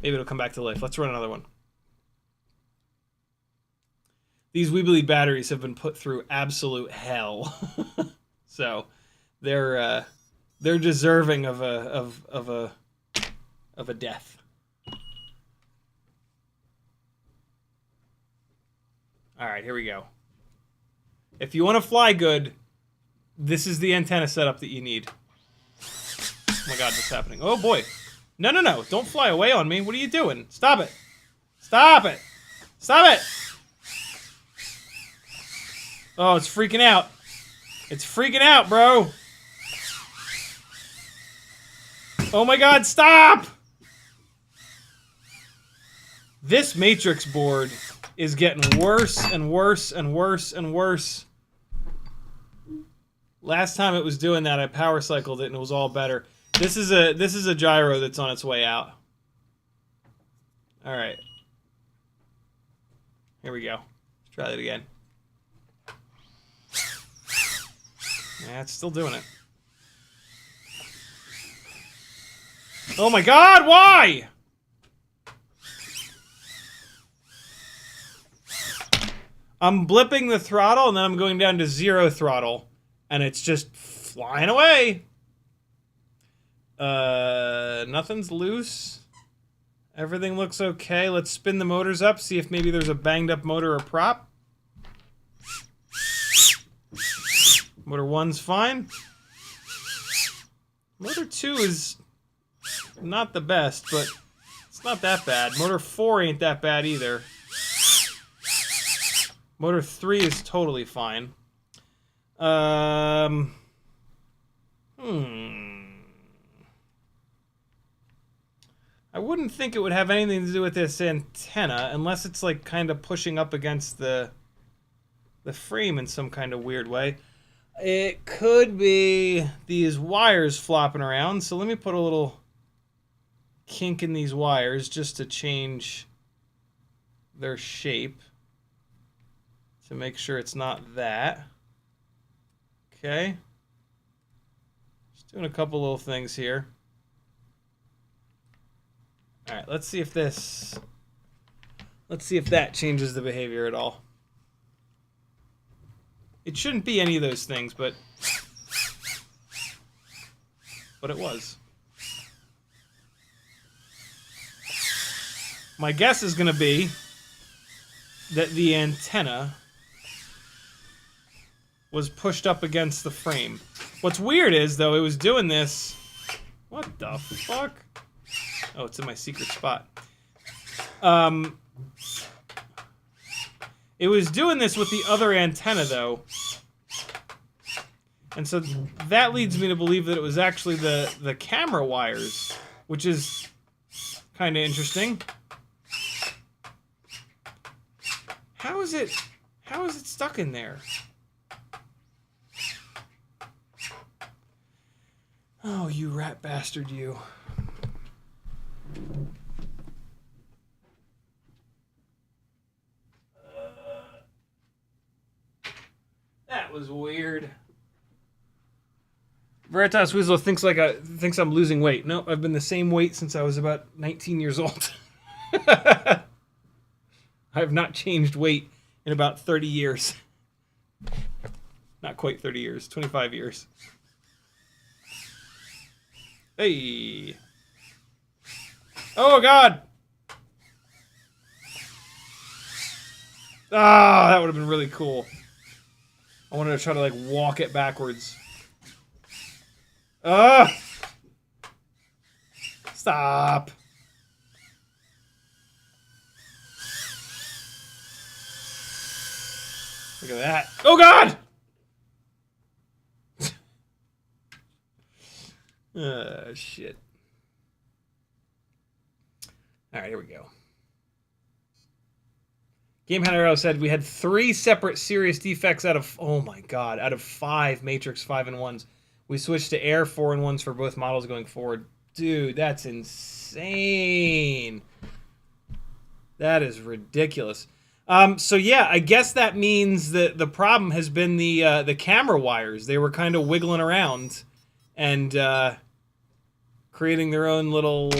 Maybe it'll come back to life. Let's run another one. These Weebly batteries have been put through absolute hell. So they're deserving of a death. All right, here we go. If you want to fly good, this is the antenna setup that you need. Oh my god, what's happening? Oh boy. No, no, no. Don't fly away on me. What are you doing? Stop it. Stop it. Stop it. Oh, it's freaking out. It's freaking out, bro. Oh my god, stop! This matrix board is getting worse and worse and worse and worse. Last time it was doing that, I power cycled it and it was all better. This is a gyro that's on its way out. All right. Here we go. Let's try that again. Yeah, it's still doing it. Oh my god, why? I'm blipping the throttle and then I'm going down to 0 throttle and it's just flying away. Nothing's loose. Everything looks okay. Let's spin the motors up, see if maybe there's a banged up motor or prop. Motor 1's fine. Motor 2 is not the best, but it's not that bad. Motor 4 ain't that bad either. Motor 3 is totally fine. I wouldn't think it would have anything to do with this antenna, unless it's like kind of pushing up against the frame in some kind of weird way. It could be these wires flopping around, so let me put a little kink in these wires just to change their shape to make sure it's not that. Okay. Just doing a couple little things here. All right, let's see if that changes the behavior at all. It shouldn't be any of those things, but it was. My guess is going to be that the antenna was pushed up against the frame. What's weird is, though, it was doing this... What the fuck? Oh, it's in my secret spot. It was doing this with the other antenna, though. And so that leads me to believe that it was actually the camera wires, which is kind of interesting. How is it stuck in there? Oh, you rat bastard, you. That was weird. Veritas Weasel thinks I'm losing weight. No, I've been the same weight since I was about 19 years old. I have not changed weight in about 30 years. Not quite 30 years, 25 years. Hey. Oh, God. Ah, that would have been really cool. I wanted to try to, like, walk it backwards. Stop. Look at that. Oh, God! Shit. Alright, here we go. Game Hunter said we had 3 separate serious defects out of, oh my god, out of 5 Matrix 5-in-1s. We switched to Air 4-in-1s for both models going forward. Dude, that's insane. That is ridiculous. So yeah, I guess that means that the problem has been the camera wires. They were kind of wiggling around and creating their own little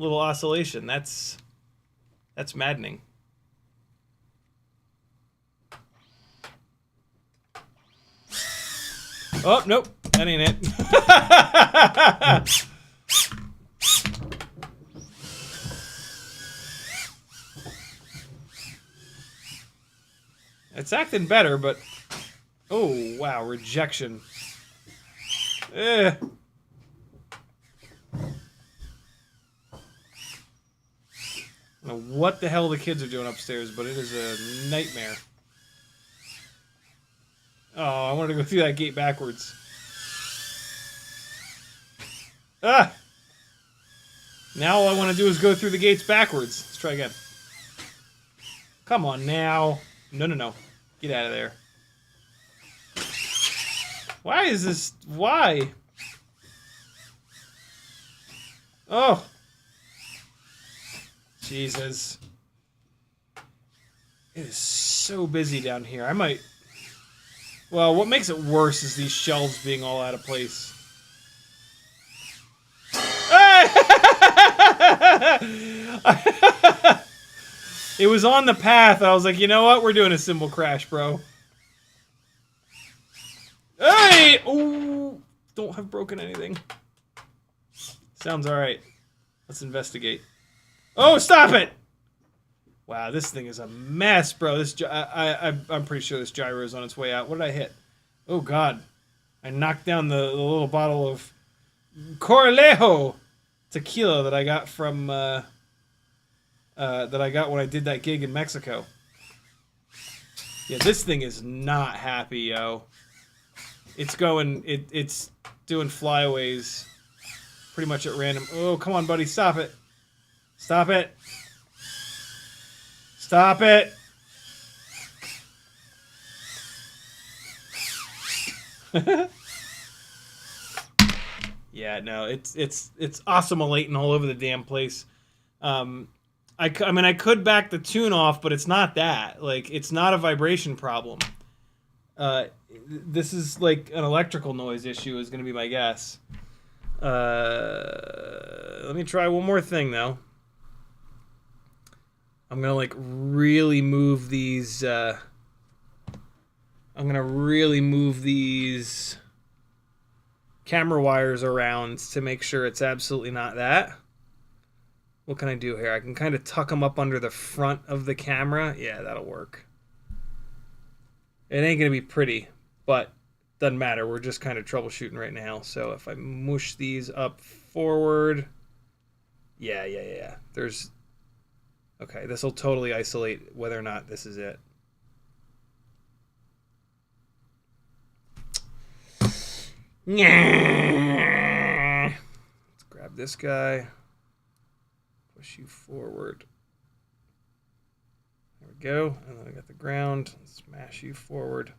oscillation. That's maddening. Oh, nope. That ain't it. It's acting better, but... Oh, wow, rejection. Eh. I don't know what the hell the kids are doing upstairs, but it is a nightmare. Oh, I wanted to go through that gate backwards. Ah! Now all I want to do is go through the gates backwards. Let's try again. Come on now. No, no, no. Get out of there. Why is this... Why? Oh. Jesus. It is so busy down here. I might... Well, what makes it worse is these shelves being all out of place. It was on the path. I was like, you know what? We're doing a cymbal crash, bro. Hey! Ooh, don't have broken anything. Sounds alright. Let's investigate. Oh, stop it! Wow, this thing is a mess, bro. This I'm pretty sure this gyro is on its way out. What did I hit? Oh, God. I knocked down the little bottle of Corlejo tequila that I got from... that I got when I did that gig in Mexico. Yeah, this thing is not happy, yo. It's going... It's doing flyaways pretty much at random. Oh, come on, buddy. Stop it. Stop it. Stop it. Yeah, no, it's oscillating all over the damn place. I mean, I could back the tune off, but it's not that. Like, it's not a vibration problem. This is like an electrical noise issue is going to be my guess. Let me try one more thing, though. I'm going to, like, really move these... I'm going to really move these camera wires around to make sure it's absolutely not that. What can I do here? I can kind of tuck them up under the front of the camera. Yeah, that'll work. It ain't going to be pretty, but doesn't matter. We're just kind of troubleshooting right now. So if I mush these up forward... Yeah. There's... Okay, this will totally isolate whether or not this is it. Let's grab this guy. Push you forward. There we go. And then I got the ground. Smash you forward.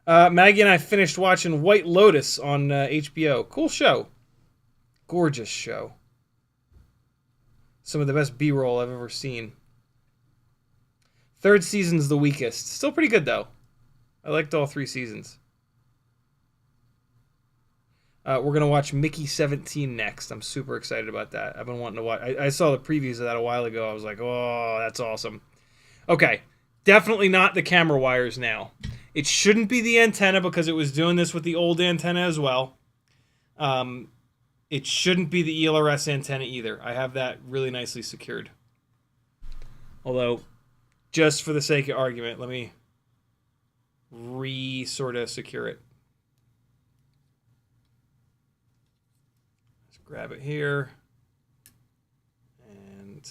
Maggie and I finished watching White Lotus on HBO. Cool show. Gorgeous show. Some of the best B-roll I've ever seen. Third season's the weakest. Still pretty good, though. I liked all 3 seasons. We're going to watch Mickey 17 next. I'm super excited about that. I've been wanting to watch... I saw the previews of that a while ago. I was like, oh, that's awesome. Okay. Definitely not the camera wires now. It shouldn't be the antenna because it was doing this with the old antenna as well. It shouldn't be the ELRS antenna either. I have that really nicely secured. Although, just for the sake of argument, let me sort of secure it. Let's grab it here. And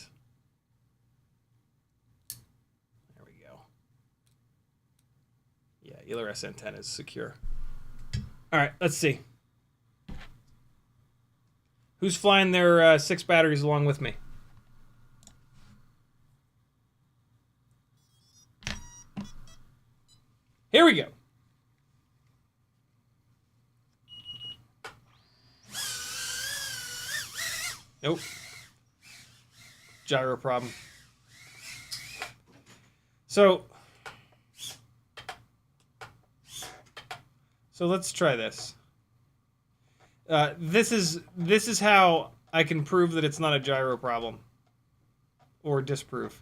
there we go. Yeah, ELRS antenna is secure. All right, let's see. Who's flying their 6 batteries along with me? Here we go. Nope. Gyro problem. So let's try this. This is how I can prove that it's not a gyro problem. Or disprove.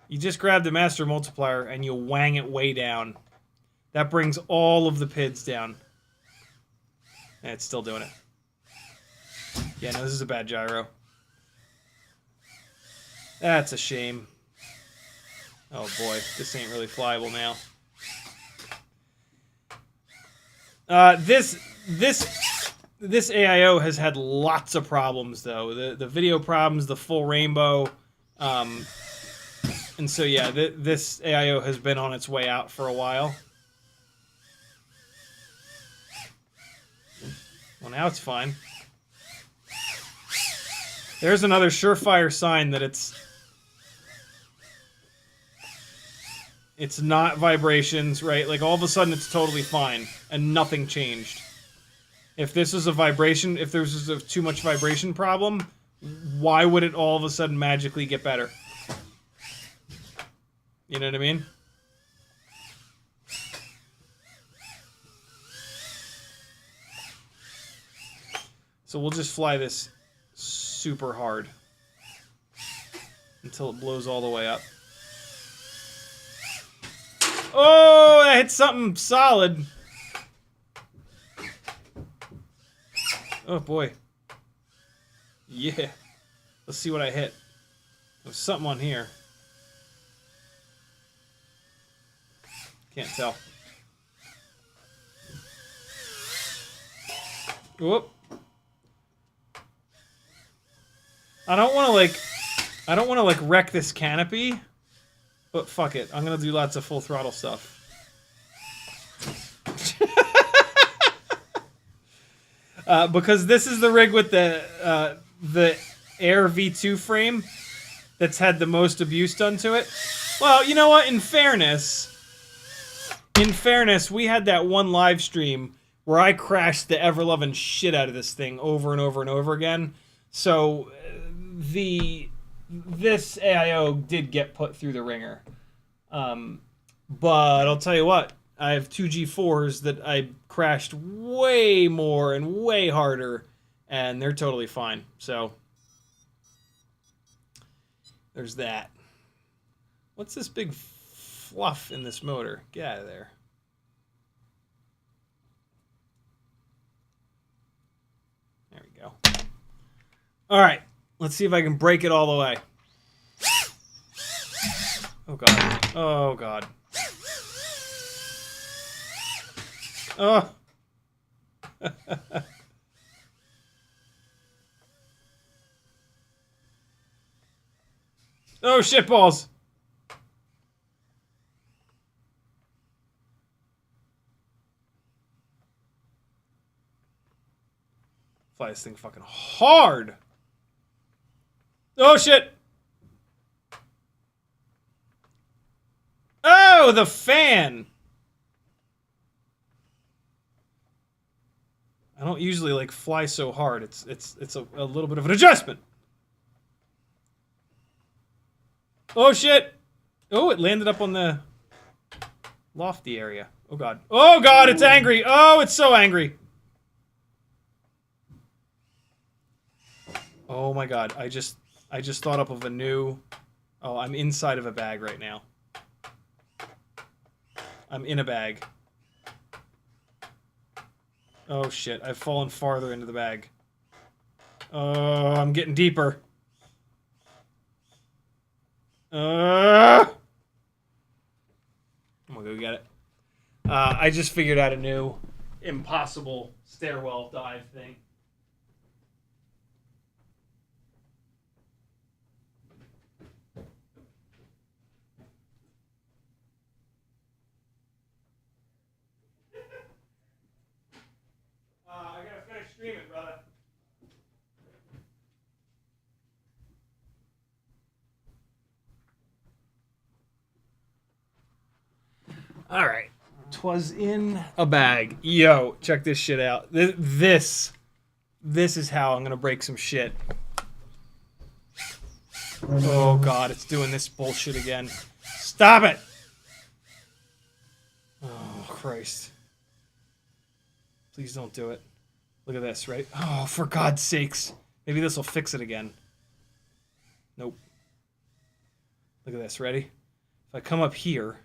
You just grab the master multiplier and you wang it way down. That brings all of the PIDs down. And it's still doing it. Yeah, no, this is a bad gyro. That's a shame. Oh boy, this ain't really flyable now. This AIO has had lots of problems though. The video problems, the full rainbow, and so yeah, this AIO has been on its way out for a while. Well, now it's fine. There's another surefire sign that it's not vibrations, right? Like all of a sudden it's totally fine and nothing changed. If this is a vibration, if there's a too much vibration problem, why would it all of a sudden magically get better? You know what I mean? So we'll just fly this super hard until it blows all the way up. Oh, that hit something solid. Oh boy. Yeah. Let's see what I hit. There's something on here. Can't tell. Whoop. I don't want to like wreck this canopy, but fuck it. I'm going to do lots of full throttle stuff. Because this is the rig with the Air V2 frame that's had the most abuse done to it. Well, you know what? In fairness, we had that one live stream where I crashed the ever-loving shit out of this thing over and over and over again. So this AIO did get put through the ringer. But I'll tell you what, I have two G4s that I crashed way more and way harder, and they're totally fine. So there's that. What's this big fluff in this motor? Get out of there. There we go. All right. Let's see if I can break it all the way. Oh, God. Oh, God. Oh. Oh, shitballs. Fly this thing fucking hard. Oh, shit. Oh, the fan. I don't usually like fly so hard. It's a little bit of an adjustment. Oh, shit. Oh, it landed up on the lofty area. Oh, God. Oh, God, it's angry. Oh, it's so angry. Oh, my God. I just thought up of a new... Oh, I'm inside of a bag right now. I'm in a bag. Oh, shit. I've fallen farther into the bag. Oh, I'm getting deeper. I'm gonna go get it. I just figured out a new impossible stairwell dive thing. I gotta finish streaming, brother. All right. 'Twas in a bag. Yo, check this shit out. This is how I'm gonna break some shit. Oh, God, it's doing this bullshit again. Stop it! Oh, Christ. Please don't do it. Look at this, right? Oh, for God's sakes. Maybe this will fix it again. Nope. Look at this, ready? If I come up here...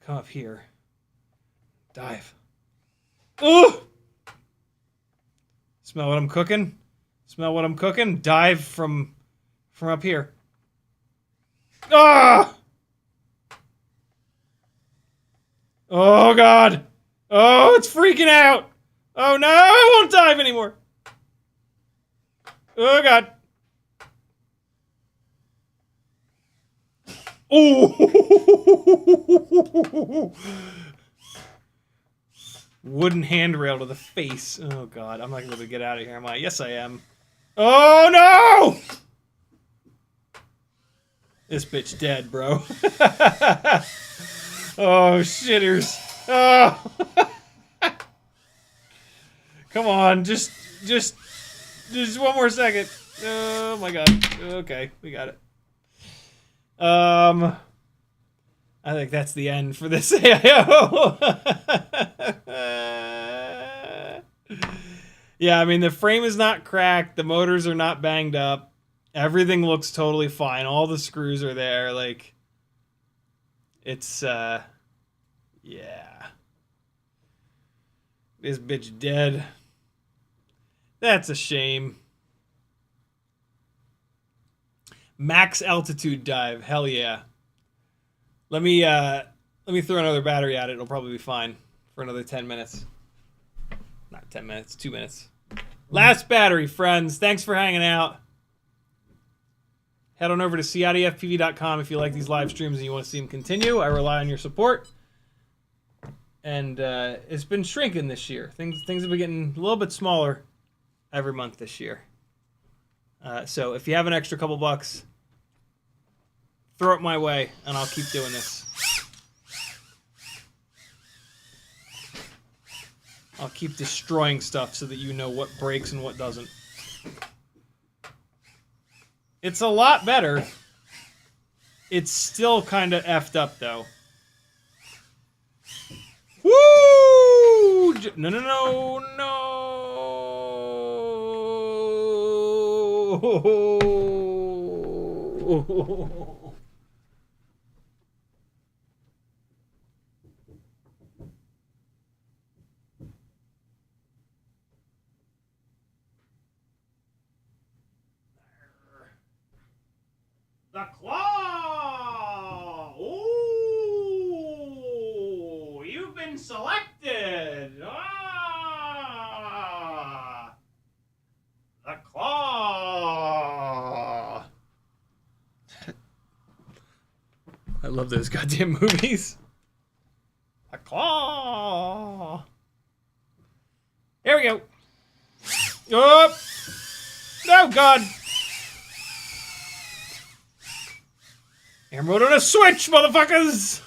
Come up here. Dive. Ooh! Smell what I'm cooking? Smell what I'm cooking? Dive from up here. Ah! Oh, God. Oh, it's freaking out. Oh, no, I won't dive anymore. Oh, God. Oh. Wooden handrail to the face. Oh, God. I'm not going to be able to get out of here, am I? Yes, I am. Oh, no! This bitch dead, bro. Oh, shitters. Oh. Come on, just one more second. Oh my God. Okay, we got it. I think that's the end for this AIO. Yeah, I mean the frame is not cracked, the motors are not banged up. Everything looks totally fine. All the screws are there. Like, it's, yeah. This bitch dead. That's a shame. Max altitude dive. Hell yeah. Let me throw another battery at it. It'll probably be fine for another 10 minutes. Not 10 minutes, 2 minutes. Last battery, friends. Thanks for hanging out. Head on over to CiottiFPV.com if you like these live streams and you want to see them continue. I rely on your support. And it's been shrinking this year. Things have been getting a little bit smaller every month this year. So if you have an extra couple bucks, throw it my way, and I'll keep doing this. I'll keep destroying stuff so that you know what breaks and what doesn't. It's a lot better. It's still kind of effed up, though. Woo! No, no, no, no! The claw! Ooh! You've been selected! Ah! The claw! I love those goddamn movies. The claw! Here we go! Oh! Oh, God! Air mode on a switch, motherfuckers!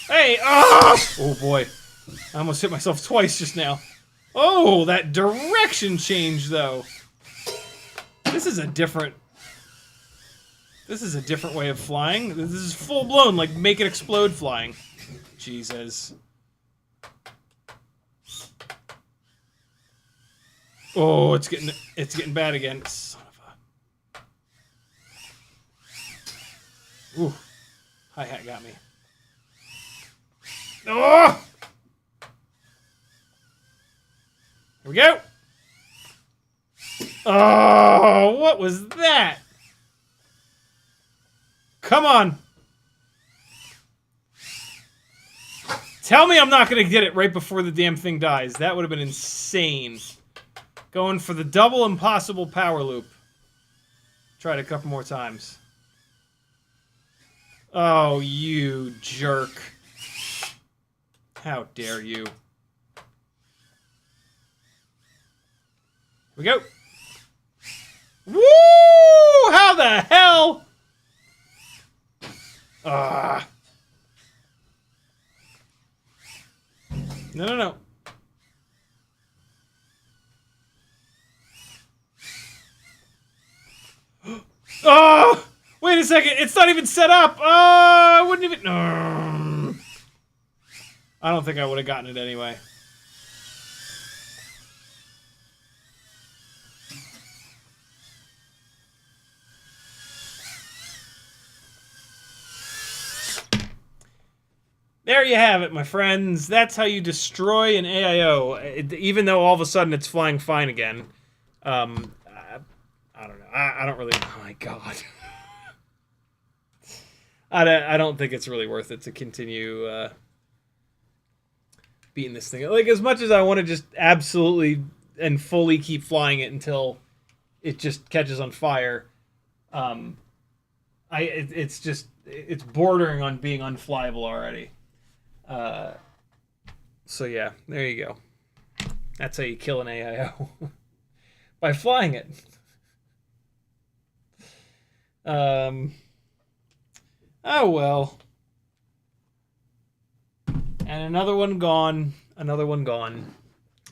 Hey, oh boy. I almost hit myself twice just now. Oh, that direction change, though. This is a different way of flying. This is full-blown, like, make it explode flying. Jesus. Oh, it's getting bad again. Ooh, hi-hat got me. Oh! Here we go. Oh, what was that? Come on. Tell me I'm not going to get it right before the damn thing dies. That would have been insane. Going for the double impossible power loop. Try it a couple more times. Oh, you jerk. How dare you. Here we go. Woo! How the hell? Ah. No, no, no. Oh! Wait a second, it's not even set up! Oh, I wouldn't even... I don't think I would have gotten it anyway. There you have it, my friends. That's how you destroy an AIO, even though all of a sudden it's flying fine again. I don't know. I don't really... Oh, my God. I don't think it's really worth it to continue beating this thing. Like, as much as I want to just absolutely and fully keep flying it until it just catches on fire, it's bordering on being unflyable already. So yeah, there you go. That's how you kill an AIO. By flying it. Oh well. And another one gone. Another one gone.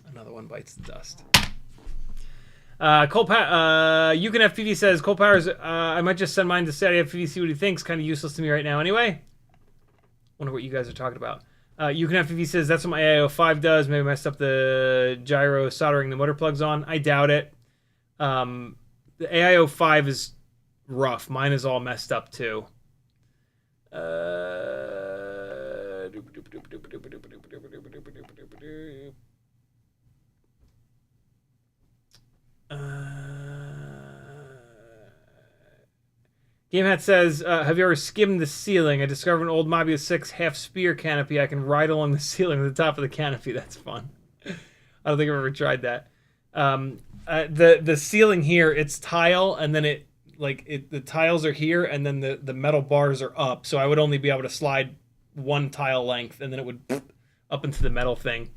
Another one bites the dust. UConFPV says, Cold Powers, I might just send mine to CiottiFPV, see what he thinks. Kind of useless to me right now anyway. Wonder what you guys are talking about. UConFPV says, that's what my AIO5 does. Maybe messed up the gyro soldering the motor plugs on. I doubt it. The AIO5 is rough. Mine is all messed up too. GameHat says, have you ever skimmed the ceiling? I discovered an old Mobius 6 half spear canopy. I can ride along the ceiling to the top of the canopy. That's fun. I don't think I've ever tried that. The ceiling here, it's tile, and then the tiles are here, and then the metal bars are up. So I would only be able to slide one tile length, and then it would up into the metal thing.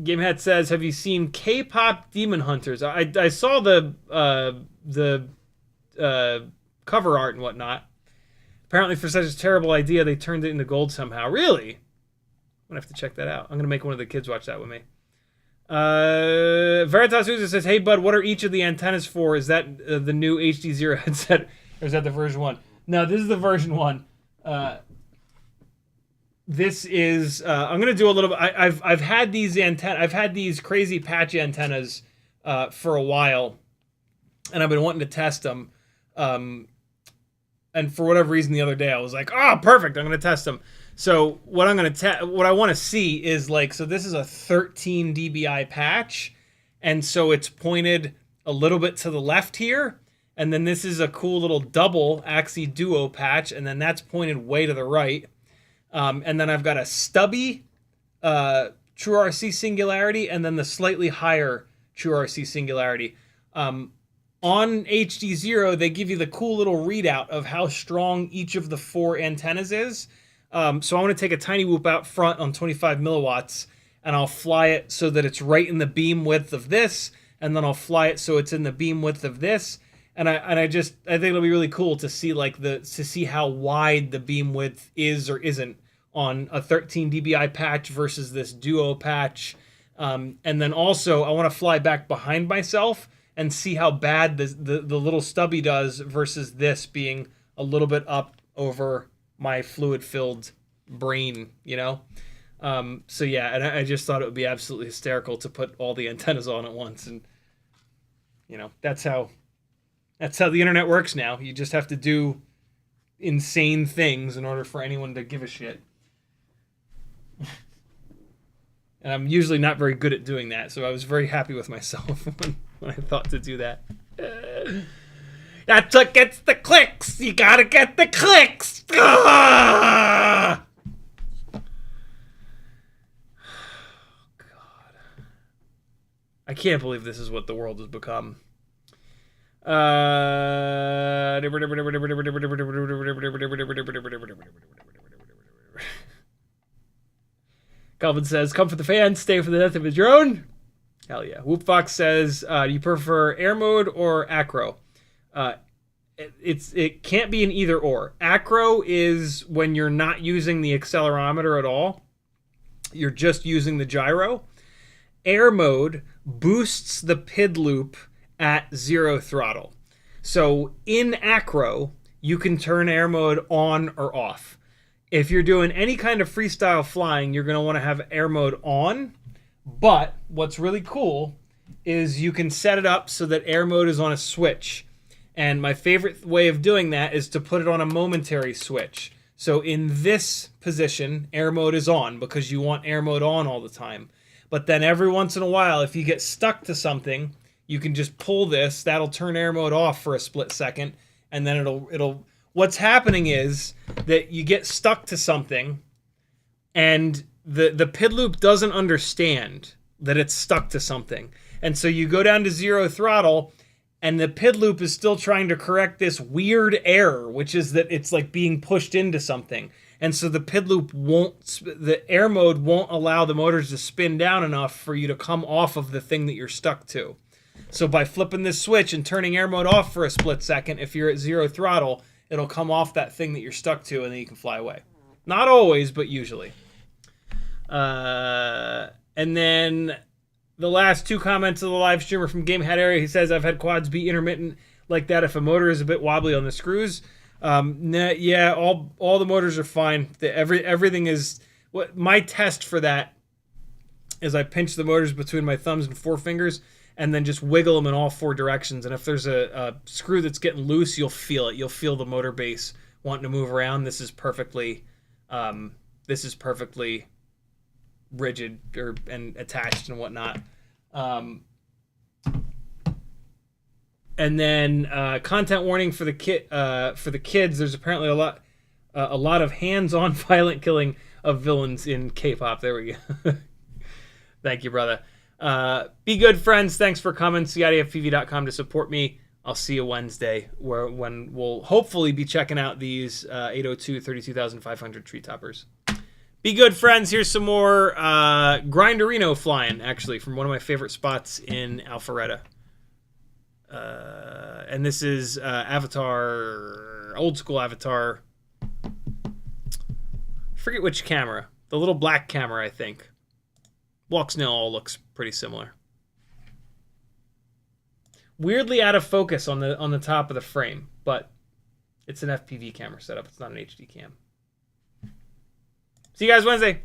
GameHat says, have you seen K-pop Demon Hunters? I saw the cover art and whatnot. Apparently for such a terrible idea, they turned it into gold somehow. Really? I'm going to have to check that out. I'm going to make one of the kids watch that with me. Veritas User says, hey, bud, what are each of the antennas for? Is that the new HDZero headset? Or is that the version 1? No, this is the version 1. This is I'm gonna do a little. I've had these I've had these crazy patch antennas for a while, and I've been wanting to test them. And for whatever reason, the other day I was like, "Oh, perfect! I'm gonna test them." So what I want to see is so this is a 13 dBi patch, and so it's pointed a little bit to the left here, and then this is a cool little double Axi Duo patch, and then that's pointed way to the right. And then I've got a stubby True RC Singularity, and then the slightly higher True RC Singularity. On HDZero, they give you the cool little readout of how strong each of the 4 antennas is. So I want to take a Cinewhoop out front on 25 milliwatts, and I'll fly it so that it's right in the beam width of this, and then I'll fly it so it's in the beam width of this. And I think it'll be really cool to see to see how wide the beam width is or isn't on a 13 dBi patch versus this Duo patch. And then also I want to fly back behind myself and see how bad the little stubby does versus this being a little bit up over my fluid-filled brain, you know? So yeah, and I just thought it would be absolutely hysterical to put all the antennas on at once. And, you know, that's how the internet works now. You just have to do insane things in order for anyone to give a shit. And I'm usually not very good at doing that, so I was very happy with myself when I thought to do that. That's what gets the clicks! You gotta get the clicks! Ah! God. I can't believe this is what the world has become. Calvin says, come for the fans, stay for the death of a drone. Hell yeah. Whoopfox says, do you prefer air mode or acro? It can't be an either or. Acro is when you're not using the accelerometer at all. You're just using the gyro. Air mode boosts the PID loop at 0 throttle. So in acro, you can turn air mode on or off. If you're doing any kind of freestyle flying, you're going to want to have air mode on. But what's really cool is you can set it up so that air mode is on a switch. And my favorite way of doing that is to put it on a momentary switch. So in this position, air mode is on because you want air mode on all the time. But then every once in a while, if you get stuck to something, you can just pull this. That'll turn air mode off for a split second, and then it'll. What's happening is that you get stuck to something, and the PID loop doesn't understand that it's stuck to something, and so you go down to 0 throttle, and the PID loop is still trying to correct this weird error, which is that it's like being pushed into something. And so the PID loop the air mode won't allow the motors to spin down enough for you to come off of the thing that you're stuck to. So by flipping this switch and turning air mode off for a split second, if you're at 0 throttle, it'll come off that thing that you're stuck to, and then you can fly away. Not always, but usually. And then the last 2 comments of the live stream are from Game Hat Area. He says, I've had quads be intermittent like that if a motor is a bit wobbly on the screws. Yeah, all the motors are fine. Everything is... My test for that is I pinch the motors between my thumbs and forefingers and then just wiggle them in all 4 directions. And if there's a screw that's getting loose, you'll feel it. You'll feel the motor base wanting to move around. This is perfectly rigid and attached and whatnot. And then content warning for the kids. There's apparently a lot of hands-on violent killing of villains in K-pop. There we go. Thank you, brother. Be good, friends. Thanks for coming. CiottiFPV.com to support me. I'll see you Wednesday, when we'll hopefully be checking out these 802 32,500 tree toppers. Be good, friends. Here's some more Grinderino flying, actually, from one of my favorite spots in Alpharetta. And this is Avatar, old school Avatar. I forget which camera. The little black camera, I think. Walksnail all looks pretty similar. Weirdly out of focus on the top of the frame, but it's an FPV camera setup. It's not an HD cam. See you guys Wednesday.